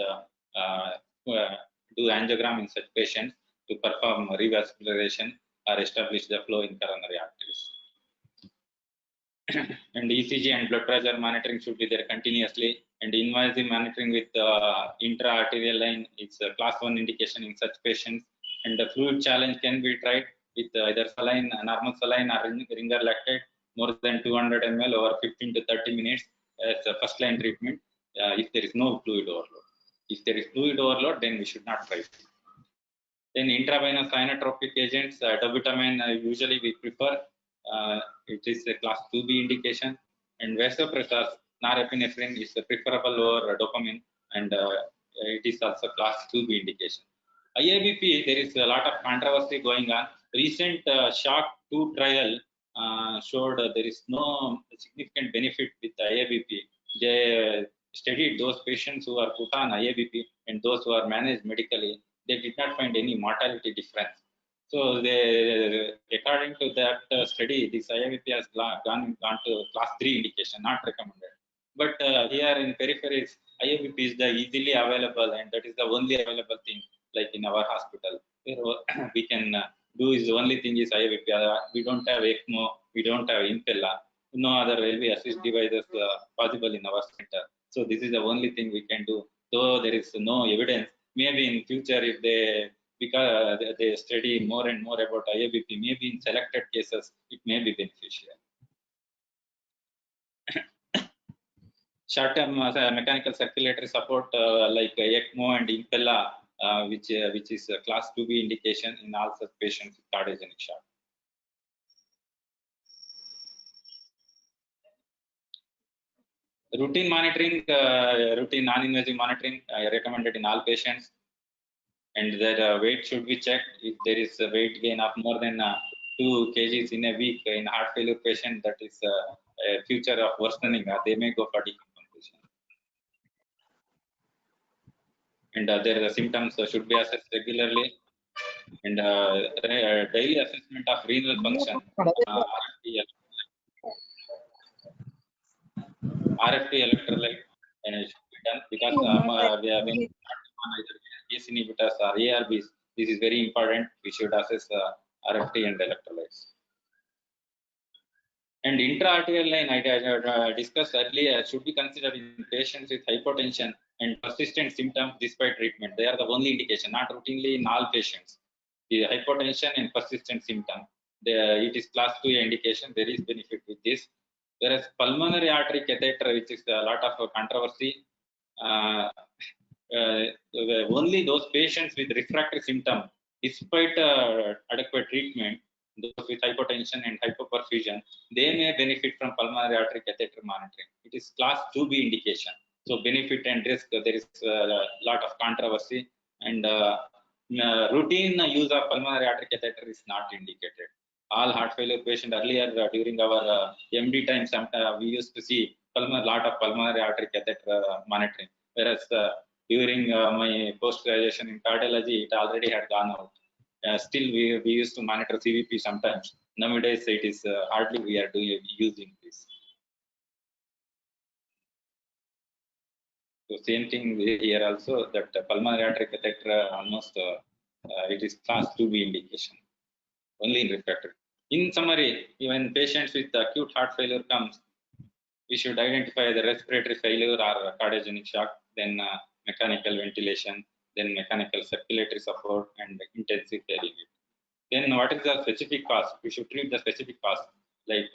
do angiogram in such patients to perform revascularization or establish the flow in coronary arteries. And ECG and blood pressure monitoring should be there continuously. And invasive monitoring with intra-arterial line is a class 1 indication in such patients. And the fluid challenge can be tried with either saline, normal saline, or ringer lactate, more than 200 ml over 15 to 30 minutes as a first line treatment if there is no fluid overload. If there is fluid overload, then we should not try it. Then intravenous inotropic agents, dobutamine usually we prefer. It is a class 2B indication. And vasopressors, norepinephrine is preferable over dopamine, and it is also class 2B indication. IABP, there is a lot of controversy going on. Recent SHOCK 2 trial showed there is no significant benefit with IABP. They studied those patients who are put on IABP and those who are managed medically. They did not find any mortality difference. So they, according to that study, this IABP has gone to class 3 indication, not recommended. But here in peripheries, IABP is the easily available, and that is the only available thing, like in our hospital. We can do is the only thing is IABP. We don't have ECMO, we don't have Impella, no other LV assist devices possible in our center. So this is the only thing we can do. Though there is no evidence, maybe in future if because they study more and more about IABP, maybe in selected cases it may be beneficial. Short-term mechanical circulatory support like ECMO and Impella, which is a class 2B indication in all such patients with cardiogenic shock. Routine monitoring, routine non-invasive monitoring recommended in all patients, and their weight should be checked. If there is a weight gain of more than 2 kgs in a week in heart failure patient, that is a future of worsening. They may go for decompensation. And their symptoms should be assessed regularly. And daily assessment of renal function, RFT electrolyte should be done, because we have been on either ACE inhibitors or ARBs. This is very important. We should assess RFT and electrolytes. And intra-arterial line, I discussed earlier, should be considered in patients with hypotension and persistent symptoms despite treatment. They are the only indication, not routinely in all patients. The hypotension and persistent symptom, it is class 2 indication. There is benefit with this. Whereas pulmonary artery catheter, which is a lot of controversy, only those patients with refractory symptom, despite adequate treatment, those with hypotension and hypoperfusion, they may benefit from pulmonary artery catheter monitoring. It is class 2B indication. So benefit and risk, there is a lot of controversy, and routine use of pulmonary artery catheter is not indicated. All heart failure patients earlier during our MD time, we used to see lot of pulmonary artery catheter monitoring, whereas during my post-graduation in cardiology, it already had gone out. Still, we used to monitor CVP sometimes. Nowadays, it is hardly we are using this. So same thing here also, that pulmonary artery catheter almost it is class 2B indication, only in refractory. In summary, when patients with acute heart failure comes, we should identify the respiratory failure or cardiogenic shock, then mechanical ventilation, then mechanical circulatory support, and intensive daily living. Then what is the specific cause? We should treat the specific cause like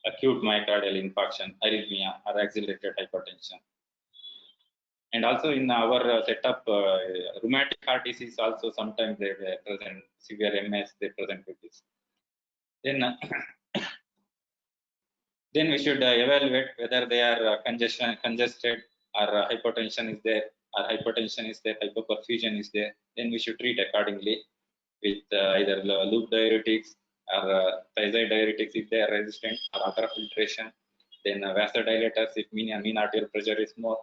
acute myocardial infarction, arrhythmia, or accelerated hypertension. And also in our setup, rheumatic heart disease also sometimes they present severe MS, they present with this. Then then we should evaluate whether they are congested, or hypotension is there, or hypertension is there, hypoperfusion is there. Then we should treat accordingly with either loop diuretics or thiazide diuretics if they are resistant, or ultrafiltration. Then vasodilators if mean arterial pressure is more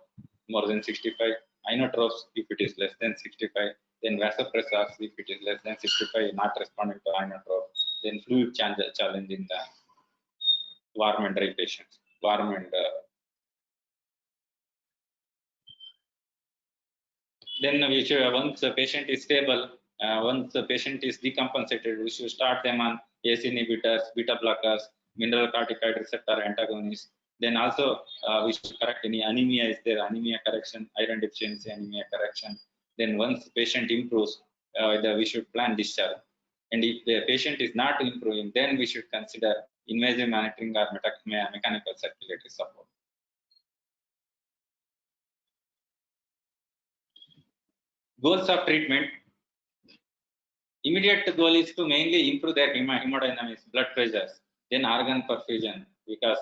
than 65, inotropes if it is less than 65, then vasopressors if it is less than 65, not responding to inotrope, then fluid challenge in the warm and dry patients. Warm and then we should, once the patient is stable, once the patient is decompensated, we should start them on ACE inhibitors, beta blockers, mineral corticoid receptor antagonists. Then also we should correct any anemia is there, anemia correction, iron deficiency anemia correction. Then once the patient improves, we should plan discharge. And if the patient is not improving, then we should consider invasive monitoring or mechanical circulatory support. Goals of treatment. Immediate goal is to mainly improve their hemodynamics, blood pressures, then organ perfusion, because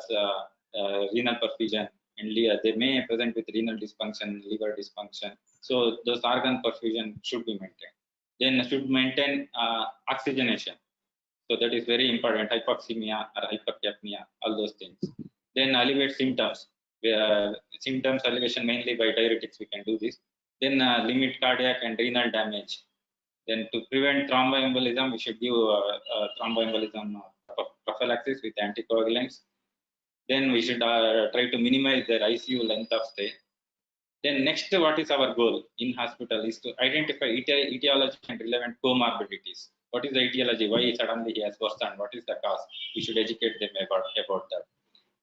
renal perfusion, and they may present with renal dysfunction, liver dysfunction. So those organ perfusion should be maintained. Then should maintain oxygenation. So that is very important, hypoxemia or hypercapnia, all those things. Then alleviate symptoms. Symptoms alleviation mainly by diuretics, we can do this. Then limit cardiac and renal damage. Then to prevent thromboembolism, we should give thromboembolism prophylaxis with anticoagulants. Then we should try to minimize their ICU length of stay. Then next, what is our goal in hospital is to identify etiology and relevant comorbidities. What is the etiology? Why suddenly he has worsened? What is the cause? We should educate them about that.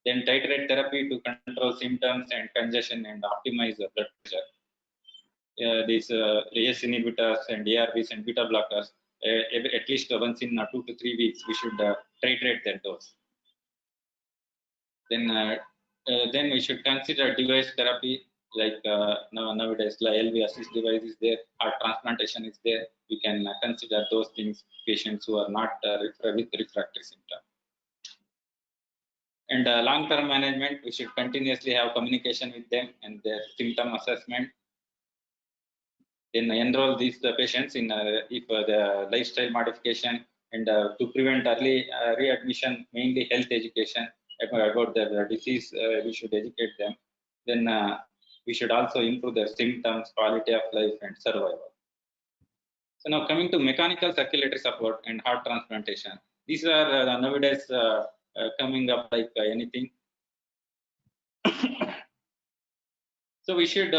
Then titrate therapy to control symptoms and congestion and optimize the blood pressure. These ACE inhibitors and ARBs and beta blockers, at least once in 2 to 3 weeks, we should titrate their dose. Then we should consider device therapy, like nowadays LV assist device is there, heart transplantation is there. We can consider those things, patients who are not with refractory symptom. And long-term management, we should continuously have communication with them and their symptom assessment. Then enroll these patients in if the lifestyle modification, and to prevent early readmission, mainly health education about the disease, we should educate them. Then we should also improve their symptoms, quality of life, and survival. So now coming to mechanical circulatory support and heart transplantation. These are nowadays coming up like anything. So we should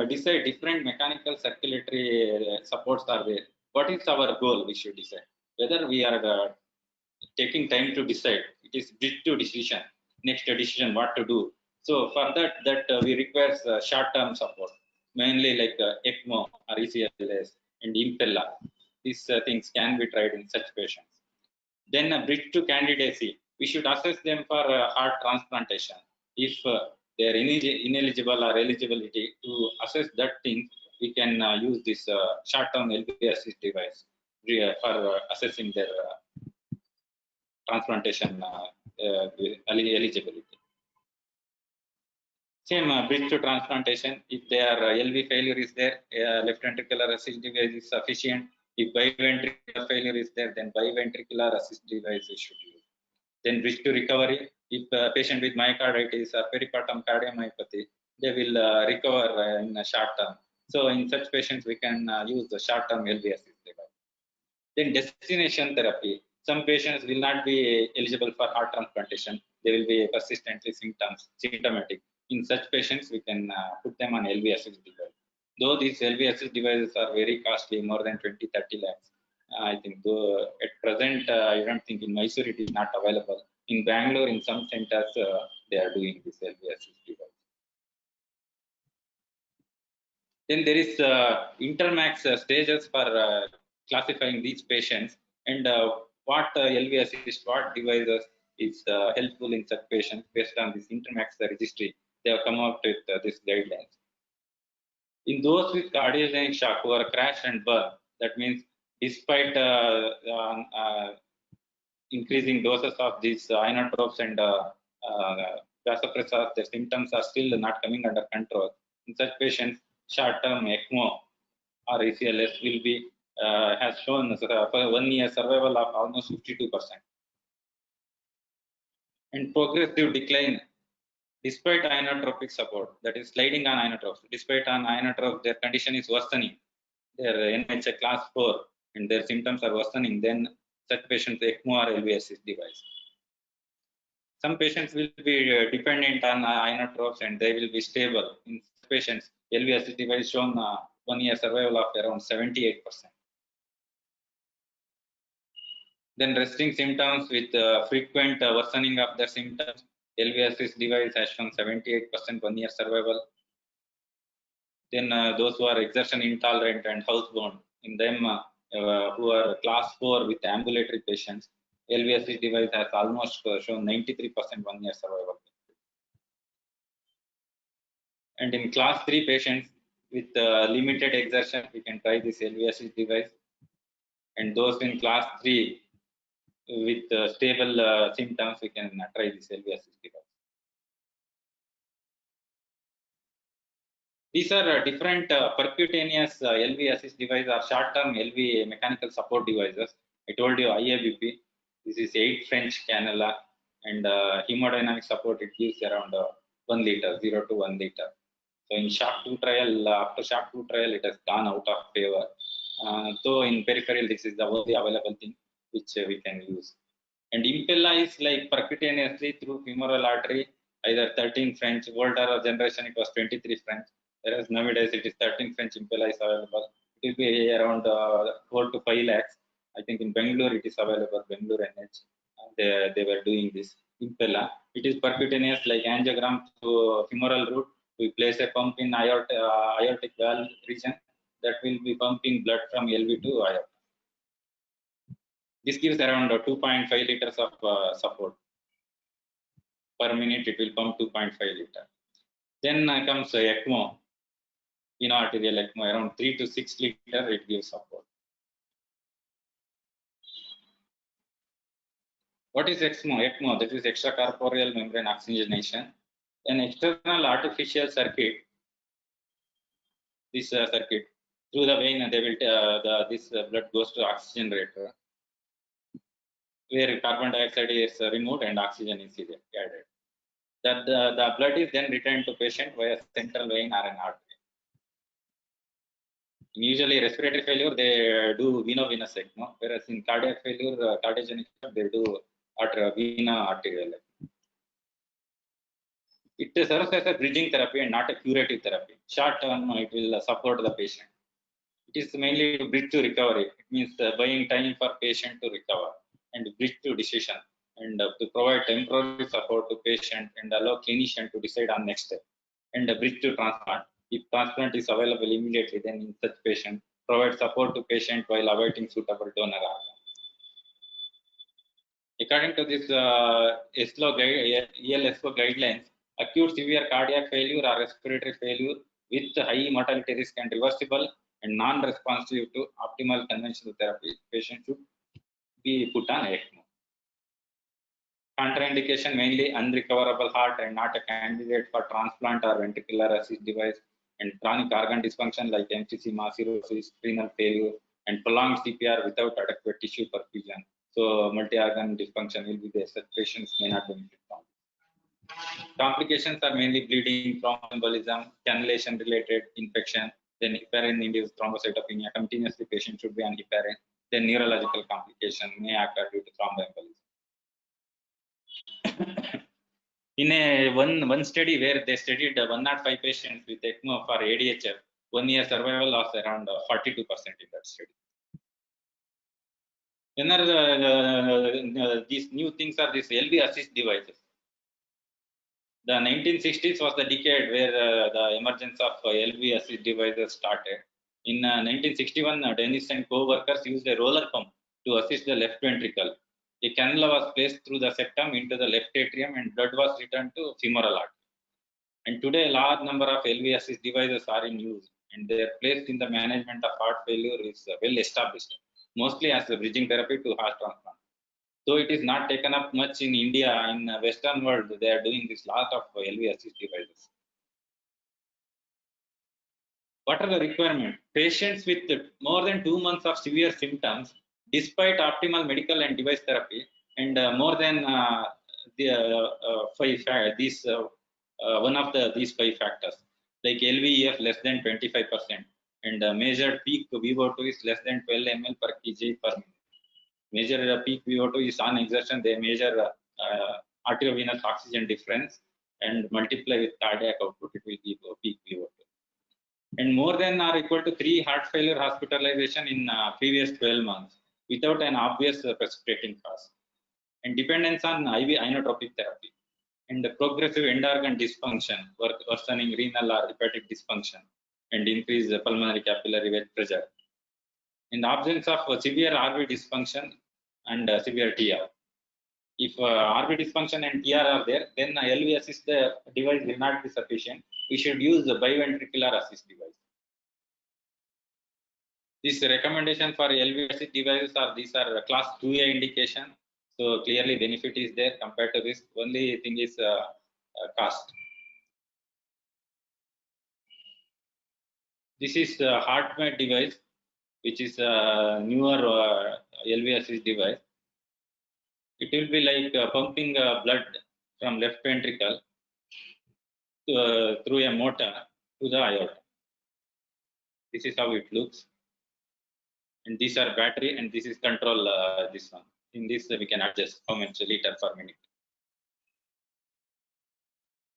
decide different mechanical circulatory supports are there. What is our goal? We should decide whether we are taking time to decide. It is bridge to decision, next decision what to do. So for that we require short-term support, mainly like ECMO or ECLS and Impella. These things can be tried in such patients. Then a bridge to candidacy, we should assess them for heart transplantation. If they are ineligible or eligibility, to assess that thing, we can use this short-term LV assist device for assessing their transplantation eligibility. Same bridge to transplantation, if their LV failure is there, left ventricular assist device is sufficient. If biventricular failure is there, then biventricular assist device is should use. Then bridge to recovery, if a patient with myocarditis or peripartum cardiomyopathy, they will recover in a short term. So in such patients, we can use the short-term LV assist device. Then destination therapy. Some patients will not be eligible for heart transplantation. They will be persistently symptomatic. In such patients, we can put them on LV assist device. Though these LV assist devices are very costly, more than 20-30 lakhs. I think though at present, I don't think in Mysore it is not available. In Bangalore, in some centers, they are doing this LV assist device. Then there is intermax stages for classifying these patients, and what LV assist, what devices is helpful in such patients based on this intermax registry. They have come out with this guidelines. In those with cardiogenic shock who are crash and burn, that means despite increasing doses of these inotropes and vasopressors, the symptoms are still not coming under control. In such patients, short-term ECMO or ECLS will be has shown for 1 year survival of almost 52%. And progressive decline despite inotropic support, that is sliding on inotropes. Despite on inotropes, their condition is worsening. Their NIH class 4 and their symptoms are worsening. Then such patients ECMO or LV assist device. Some patients will be dependent on inotropes and they will be stable. In patients, LV assist device shown 1 year survival of around 78%. Then resting symptoms with frequent worsening of their symptoms, LV assist device has shown 78% 1 year survival. Then those who are exertion intolerant and housebound, in them who are class 4 with ambulatory patients, LV assist device has almost shown 93% 1 year survival. And in class 3 patients with limited exertion, we can try this LV assist device. And those in class 3 with stable symptoms, we can try this LV assist device. These are different percutaneous LV assist devices or short-term LV mechanical support devices. I told you IABP. This is 8 French cannula, and hemodynamic support it gives around 1 liter, 0 to 1 liter. So in SHOCK 2 trial, after SHOCK 2 trial, it has gone out of favor. So in peripheral, this is the only available thing which we can use. And Impella is like percutaneously through femoral artery, either 13 French. Older generation, it was 23 French. Whereas nowadays it is 13 French Impella is available. It will be around 4 to 5 lakhs. I think in Bangalore it is available, Bangalore NH. They were doing this Impella. It is percutaneous like angiogram through femoral root. We place a pump in aortic valve region that will be pumping blood from LV to aorta. This gives around 2.5 liters of support. Per minute it will pump 2.5 liter. Then comes ECMO. Arterial ECMO, around 3 to 6 liter it gives support. What is ECMO? ECMO, that is extracorporeal membrane oxygenation. An external artificial circuit, this circuit, through the vein, they will this blood goes to oxygenator, where carbon dioxide is removed and oxygen is added. That the blood is then returned to patient via central vein or an artery. Usually respiratory failure, they do veno-venous ECMO, whereas in cardiac failure, cardiogenic, they do veno-arterial ECMO. It serves as a bridging therapy and not a curative therapy. Short term, it will support the patient. It is mainly to bridge to recovery. It means buying time for patient to recover and bridge to decision. and to provide temporary support to patient and allow clinician to decide on next step, and bridge to transplant. If transplant is available immediately, then in such patient, provide support to patient while awaiting suitable donor organ. According to this ELSO guidelines, acute severe cardiac failure or respiratory failure with high mortality risk and reversible and non-responsive to optimal conventional therapy, patient should be put on ECMO. Contraindication mainly unrecoverable heart and not a candidate for transplant or ventricular assist device, and chronic organ dysfunction like emphysema, cirrhosis, renal failure, and prolonged CPR without adequate tissue perfusion. So multi-organ dysfunction will be there. Such patients may not benefit from. Complications are mainly bleeding, thromboembolism, cannulation-related infection, then heparin-induced thrombocytopenia. Continuously, patient should be on heparin. Then neurological complication may occur due to thromboembolism. In a one study where they studied 105 patients with ECMO for ADHF, 1 year survival was around 42% in that study. Another these new things are these LV assist devices. The 1960s was the decade where the emergence of LV assist devices started. In 1961, Dennis and co-workers used a roller pump to assist the left ventricle. A cannula was placed through the septum into the left atrium and blood was returned to femoral artery. And today, a large number of LV assist devices are in use, and their place in the management of heart failure is well established, mostly as a bridging therapy to heart transplant. Though it is not taken up much in India, in the Western world, they are doing this lot of LV assist devices. What are the requirements? Patients with more than 2 months of severe symptoms, despite optimal medical and device therapy, and more than one of these 5 factors, like LVEF less than 25%, and measured peak VO2 is less than 12 ml per kg per minute. Measure peak VO2 is on exertion. They measure arteriovenous oxygen difference and multiply with cardiac output. It will give peak VO2. And more than or equal to 3 heart failure hospitalization in previous 12 months without an obvious precipitating cause. And dependence on IV inotropic therapy. And the progressive end organ dysfunction, worsening renal or hepatic dysfunction, and increase pulmonary capillary wedge pressure. In the absence of severe RV dysfunction and severe TR. If RV dysfunction and TR are there, then LV assist device will not be sufficient. We should use the biventricular assist device. This recommendation for LV assist devices these are class 2A indication. So clearly benefit is there compared to this. Only thing is cost. This is the HeartMate device, which is a newer LV assist device. It will be like pumping blood from left ventricle through a motor to the aorta. This is how it looks. And these are battery, and this is control this one. In this, we can adjust how much liter per minute.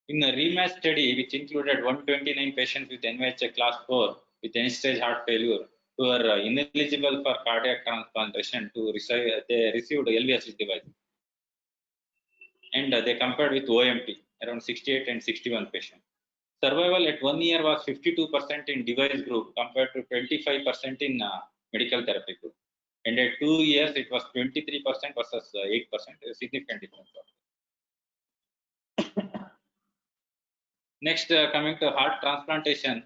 In a REMATCH study, which included 129 patients with NYHA class 4 with end-stage heart failure who are ineligible for cardiac transplantation, they received LV assist device. And they compared with OMT, around 68 and 61 patients. Survival at 1 year was 52% in device group compared to 25% in medical therapy group. And at 2 years, it was 23% versus 8%, a significant difference. Next, coming to heart transplantation.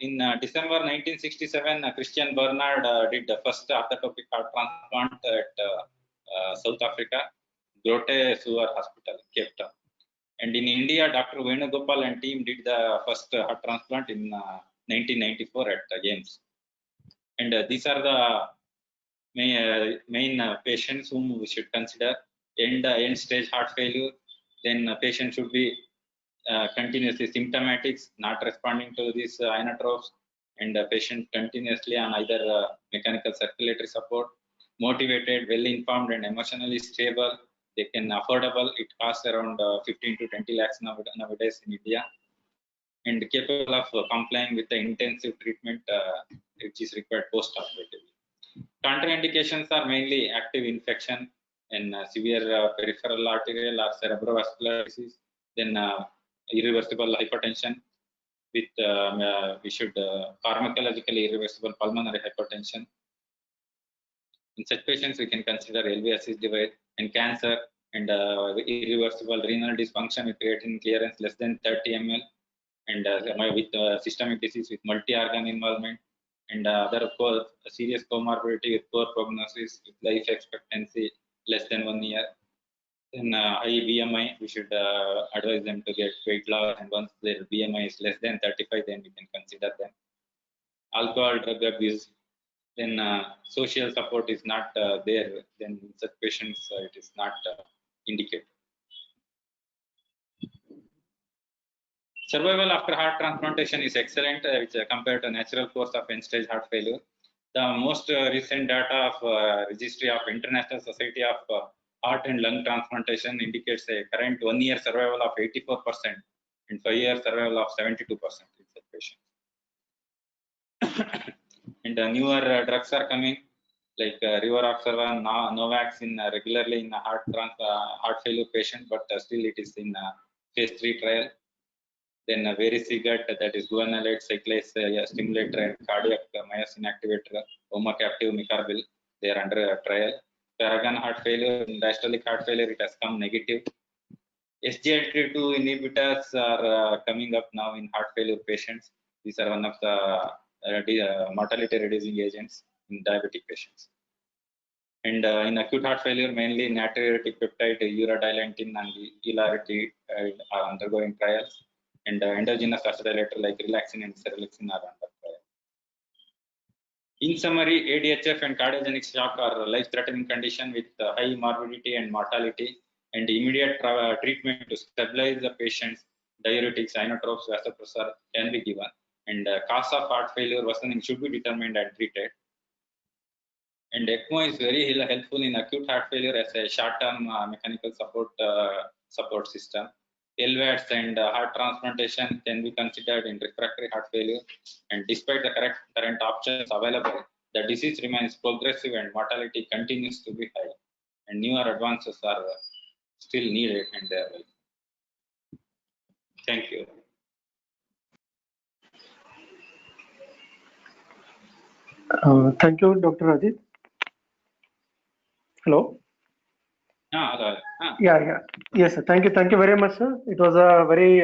In December 1967, Christian Bernard did the first orthotopic heart transplant at South Africa, Groote Schuur Hospital, Cape Town. And in India, Dr. Venugopal and team did the first heart transplant in 1994 at AIIMS. And these are the main patients whom we should consider. End stage heart failure, then patient should be continuously symptomatic, not responding to these inotropes, and the patient continuously on either mechanical circulatory support, motivated, well informed, and emotionally stable. They can affordable. It costs around 15 to 20 lakhs nowadays in India, and capable of complying with the intensive treatment which is required post-operatively. Contraindications are mainly active infection, in severe peripheral arterial or cerebrovascular disease, then irreversible hypertension with we should pharmacologically irreversible pulmonary hypertension. In such patients, we can consider LV assist device, and cancer and irreversible renal dysfunction with creatinine clearance less than 30 ml, and with systemic disease with multi-organ involvement, and other serious comorbidity with poor prognosis with life expectancy less than 1 year. Then high BMI, we should advise them to get weight loss, and once their BMI is less than 35, then we can consider them. Alcohol, drug abuse, then social support is not there, then in such patients it is not indicated. Survival after heart transplantation is excellent, which compared to natural course of end-stage heart failure. The most recent data of registry of International Society of Heart and Lung Transplantation indicates a current 1 year survival of 84% and 5 year survival of 72% in such patients. And newer drugs are coming, like Rivaroxaban, Novax in regularly in heart failure patient, but still it is in phase 3 trial. Then Vericiguat, that is guanylate cyclase stimulator and cardiac myosin activator, omecamtiv mecarbil, they are under trial. Paragon heart failure, diastolic heart failure, it has come negative. SGLT2 inhibitors are coming up now in heart failure patients. These are one of the mortality reducing agents in diabetic patients. And in acute heart failure, mainly natriuretic peptide, uradilantin, and Elarity are undergoing trials. And endogenous vasodilator like relaxin and serelaxin are under trial. In summary, ADHF and cardiogenic shock are life-threatening condition with high morbidity and mortality, and immediate treatment to stabilize the patient's diuretics, inotropes, vasopressor can be given, and cause of heart failure worsening should be determined and treated. And ECMO is very helpful in acute heart failure as a short-term mechanical support system. LVADs and heart transplantation can be considered in refractory heart failure, and despite the current options available, the disease remains progressive and mortality continues to be high, and newer advances are still needed, and they are welcome. Thank you. Thank you, Dr. Rajit. Hello. Yes, sir. Thank you very much, sir. It was a very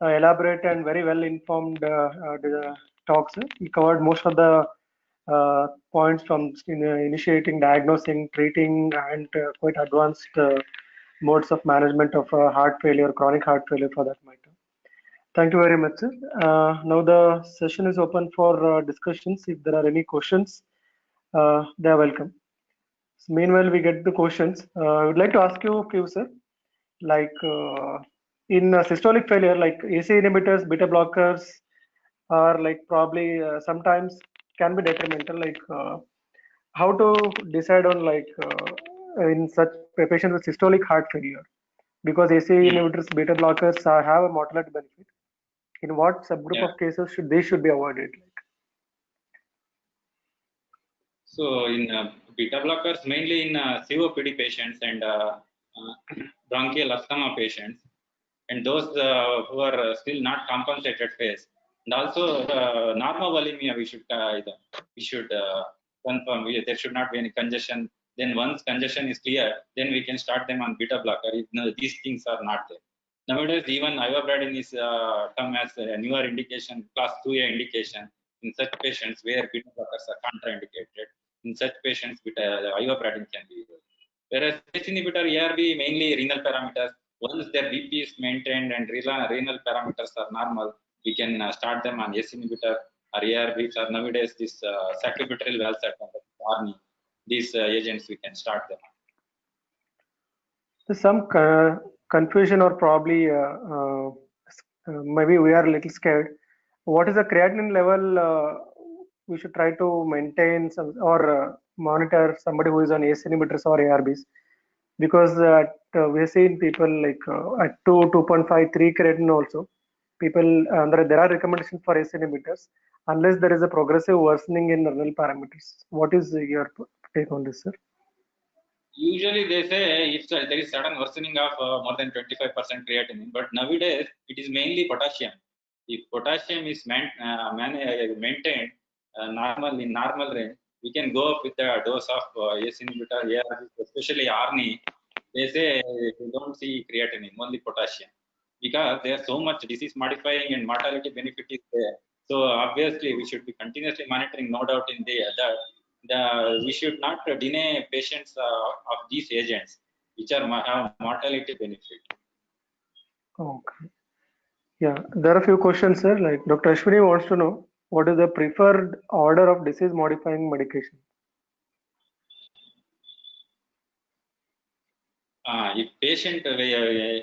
elaborate and very well informed talk, sir. You covered most of the points from initiating, diagnosing, treating, and quite advanced modes of management of heart failure, chronic heart failure for that matter. Thank you very much, sir. Now the session is open for discussions. If there are any questions, they are welcome. So meanwhile, we get the questions. I would like to ask you a few, sir. Like in systolic failure, like AC inhibitors, beta blockers are like probably sometimes can be detrimental. Like how to decide on like in such patients with systolic heart failure, because AC inhibitors, beta blockers have a mortality benefit. In what subgroup of cases should be avoided? So in beta blockers, mainly in COPD patients and bronchial asthma patients, and those who are still not compensated phase, and also normal volemia, we should confirm there should not be any congestion. Then once congestion is clear, then we can start them on beta blocker if these things are not there. Nowadays, even ivabradine is come as a newer indication, class 2A indication in such patients where beta blockers are contraindicated. In such patients, ivabradine can be used. Whereas ACE inhibitor, ARB, mainly renal parameters. Once their BP is maintained and renal parameters are normal, we can start them on ACE inhibitor or ARBs, or nowadays this sacubitril valsartan, ARNI. These agents we can start them. There's some confusion, or probably maybe we are a little scared. What is the creatinine level we should try to maintain or monitor somebody who is on ACE inhibitors or ARBs? Because we have seen people like at 2.5, 3 creatinine also. People, there are recommendations for ACE inhibitors unless there is a progressive worsening in renal parameters. What is your take on this, sir? Usually they say if there is sudden worsening of more than 25% creatinine, but nowadays it is mainly potassium. If potassium is maintained normal in normal range, we can go up with the dose of ACE inhibitor, ARBs, especially ARNI. They say you don't see creatinine, only potassium, because there are so much disease modifying and mortality benefit is there. So obviously we should be continuously monitoring, no doubt in we should not deny patients of these agents which are have mortality benefit. Okay. Yeah, there are a few questions, sir. Like Dr. Ashwini wants to know what is the preferred order of disease modifying medication? If patient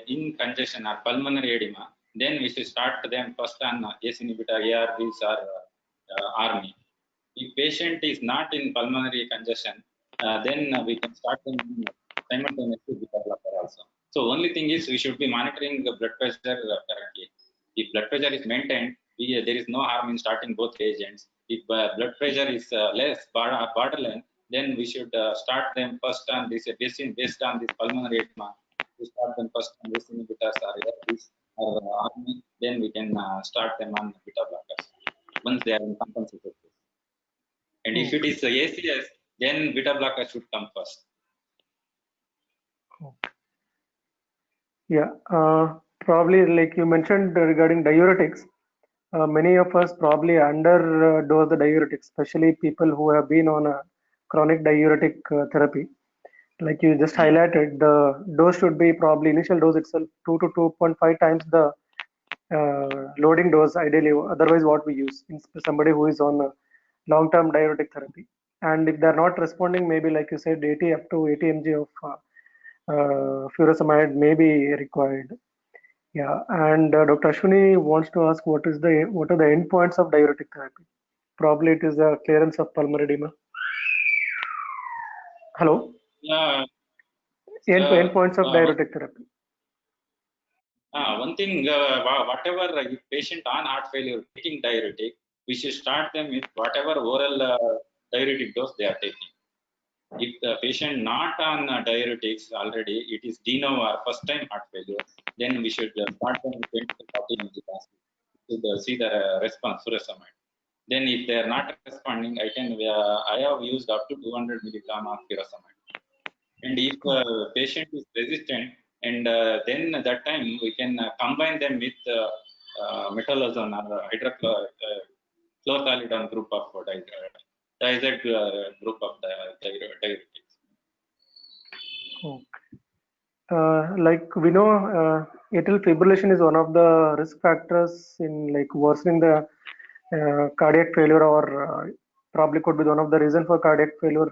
in congestion or pulmonary edema, then we should start them first on ACE inhibitor, ARBs or ARNI. If patient is not in pulmonary congestion, then we can start them simultaneously beta blocker also. So only thing is we should be monitoring the blood pressure correctly. If blood pressure is maintained, there is no harm in starting both agents. If blood pressure is less borderline, then we should start them first on this based on this pulmonary edema. We start them first on this inhibitors or ARBs or ARNI, then we can start them on beta blockers once they are in compensated. And if it is ACS, then beta blocker should come first. Okay. Yeah, probably like you mentioned regarding diuretics, many of us probably underdose the diuretics, especially people who have been on a chronic diuretic therapy. Like you just highlighted, the dose should be probably initial dose itself 2 to 2.5 times the loading dose ideally, otherwise what we use in somebody who is on a long-term diuretic therapy. And if they're not responding, maybe like you said, 80 up to 80 mg of furosemide may be required. Yeah, and Dr. Ashwini wants to ask what are the endpoints of diuretic therapy? Probably it is the clearance of pulmonary edema. Hello. Yeah. Endpoints of diuretic therapy. One thing, whatever patient on heart failure taking diuretic, we should start them with whatever oral diuretic dose they are taking. If the patient not on diuretics already, it is de novo or first time heart failure, then we should start them with 20 to 40 mg to see the response furosemide. Then if they are not responding, I have used up to 200 milligram of furosemide. And if patient is resistant, and then at that time we can combine them with metolazone or hydrochlorothalidone group of diazide group of diuretics. Okay. Like we know, atrial fibrillation is one of the risk factors in like worsening the cardiac failure, or probably could be one of the reason for cardiac failure.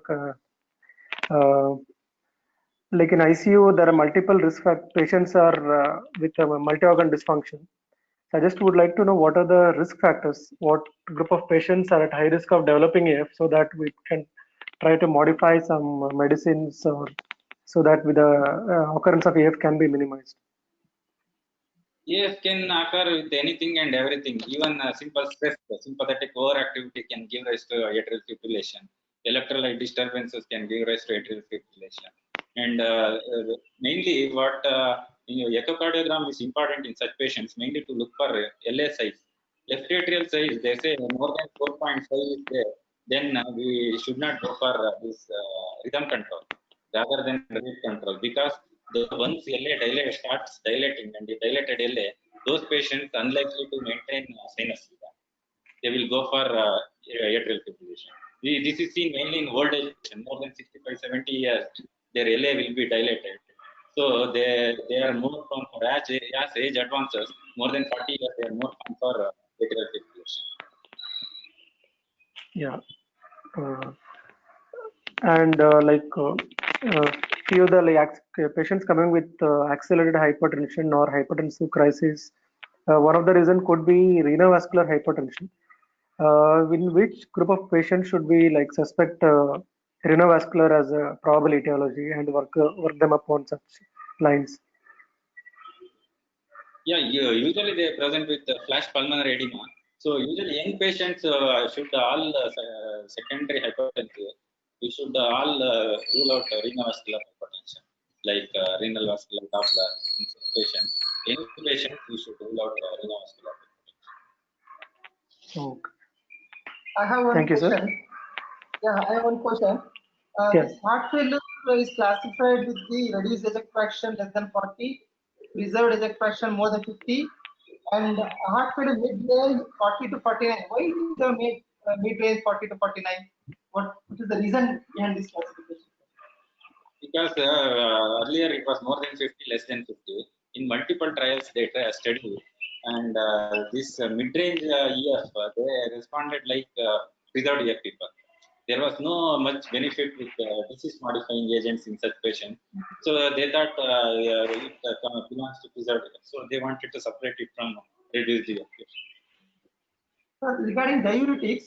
Like in ICU, there are multiple risk patients are with multi-organ dysfunction. I just would like to know what are the risk factors, what group of patients are at high risk of developing AF, so that we can try to modify some medicines, or so that with the occurrence of AF can be minimized. AF can occur with anything and everything. Even simple stress, sympathetic overactivity can give rise to atrial fibrillation. Electrolyte disturbances can give rise to atrial fibrillation. And mainly what echocardiogram is important in such patients, mainly to look for LA size. Left atrial size, they say more than 4.5 is there, then we should not go for this rhythm control rather than rate control, because once LA starts dilating and the dilated LA, those patients unlikely to maintain sinus. They will go for atrial fibrillation. This is seen mainly in old age, more than 65, 70 years, their LA will be dilated. So they are more prone for as age advances, more than 40 years, they are more prone for atrial fibrillation. Yeah. And few of the patients coming with accelerated hypertension or hypertensive crisis, one of the reason could be renovascular hypertension. In which group of patients should we like suspect renovascular as a probable etiology and work them upon such lines? Yeah, usually they are present with flash pulmonary edema. So usually young patients should all secondary hypertensive. we should all rule out renovascular hypertension, like renal vascular Doppler in such patients. Any patient, we should rule out renovascular hypertension. Okay. I have one Thank you, sir. question. Yeah, I have one question. Yes. This heart failure is classified with the reduced ejection fraction less than 40, preserved ejection fraction more than 50, and heart failure mid-range 40 to 49. Why is the mid-range 40 to 49? What is the reason behind this classification? Because earlier it was more than 50, less than 50. In multiple trials, they studied, and this mid-range EF, they responded like without EF people. There was no much benefit with disease-modifying agents in such patients. So they thought it belongs to preserved EF. So they wanted to separate it from reduced EF patients. Regarding diuretics,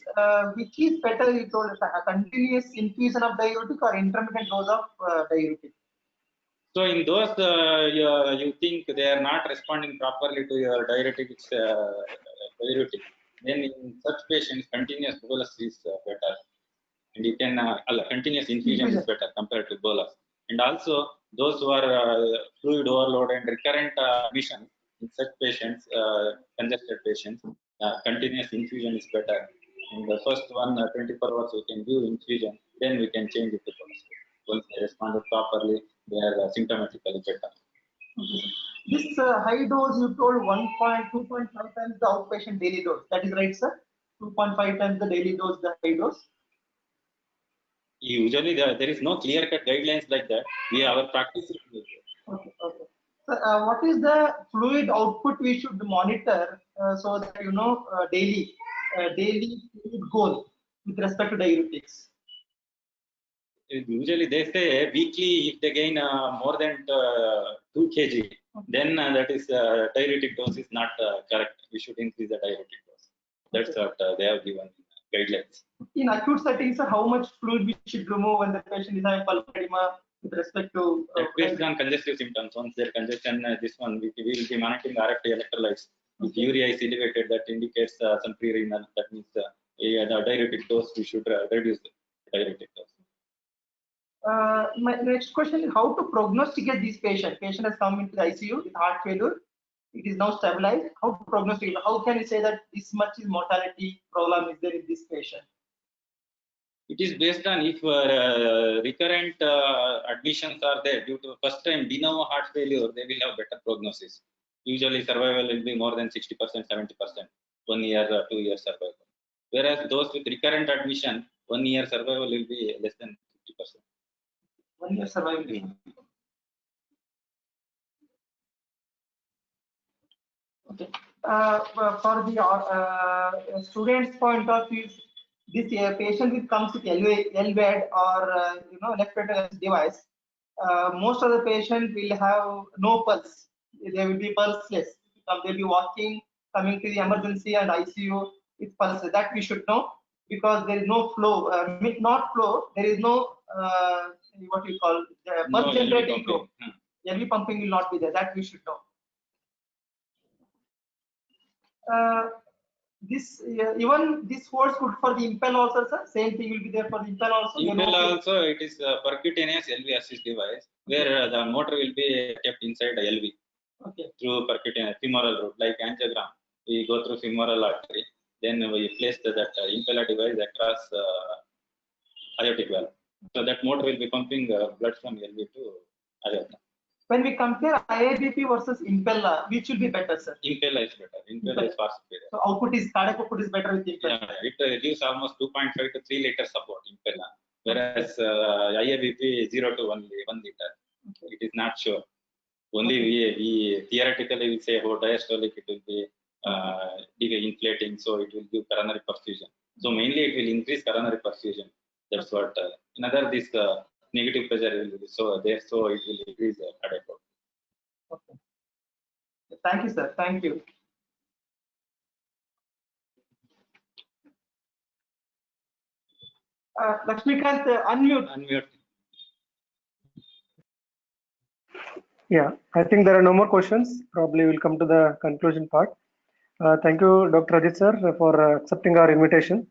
which is better, you told us, a continuous infusion of diuretic or intermittent dose of diuretic? So in those you think they are not responding properly to your diuretic, diuretic, then in such patients continuous bolus is better, and you can continuous infusion is better compared to bolus. And also those who are fluid overload and recurrent admission in such patients, congested patients, continuous infusion is better. In the first 24 hours we can do infusion, then we can change it to bolus. Once they responded properly, they are symptomatically better. This high dose you told 2.5 times the outpatient daily dose. That is right, sir? 2.5 times the daily dose, the high dose? Usually there is no clear-cut guidelines like that. Our practice is okay. So, what is the fluid output we should monitor so that daily fluid goal with respect to diuretics? Usually they say weekly if they gain more than 2 kg, then that is diuretic dose is not correct. We should increase the diuretic dose. That's what they have given guidelines. In acute settings, how much fluid we should remove when the patient is having pulmonary edema with respect to based on congestive symptoms? Once their congestion, this one we will be monitoring RFT electrolytes. If urea is elevated, that indicates some pre-renal. That means the diuretic dose we should reduce the diuretic dose. My next question is how to prognosticate these patients. Patient has come into the ICU with heart failure. It is now stabilized. How to prognosticate? How can you say that this much is mortality problem is there in this patient? It is based on if recurrent admissions are there due to first time de novo heart failure, they will have better prognosis. Usually survival will be more than 60%, 70%, 1 year, 2 years survival. Whereas those with recurrent admission, 1 year survival will be less than 50%. 1 year survival. Okay. For the students' point of view, this patient who comes with LVAD or left ventricular device, most of the patient will have no pulse. They will be pulseless. They will be walking, coming to the emergency and ICU with pulse. That we should know because there is no flow. Not flow. There is no what you call pulse generating flow. LV pumping will not be there. That we should know. Even this holds good for the Impel also, sir. Same thing will be there for the Impel also. Impel also it is a percutaneous LV assist device where the motor will be kept inside the LV through percutaneous femoral route, like angiogram. We go through femoral artery, then we place that impeller device across aortic valve. So that motor will be pumping blood from LV to aorta. When we compare IABP versus Impella, which will be better, sir? Impella is better. Impella is far superior. So cardiac output is better with Impella. Yeah, it gives almost 2.5 to 3 liters support Impella, whereas IABP 0 to 1 liter. It is not sure. Only we theoretically we say about diastolic it will be inflating, so it will give coronary perfusion. So mainly it will increase coronary perfusion. That's what another this negative pressure will be so there, so it will increase the cardiac output. Okay. Thank you, sir. Thank you. Lakshmikant, unmute. Yeah, I think there are no more questions. Probably we'll come to the conclusion part. Thank you, Dr. Rajit sir, for accepting our invitation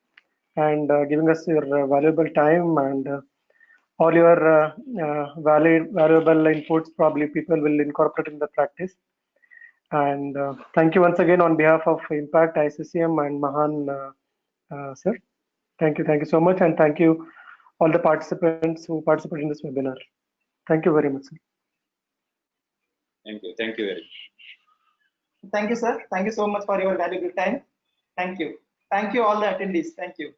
and giving us your valuable time and all your valuable inputs. Probably people will incorporate in the practice. And thank you once again on behalf of Impact, ICCM, and Mahan, sir. Thank you so much, and thank you all the participants who participated in this webinar. Thank you very much, sir. Thank you very much. Thank you, sir. Thank you so much for your valuable time. Thank you all the attendees. Thank you.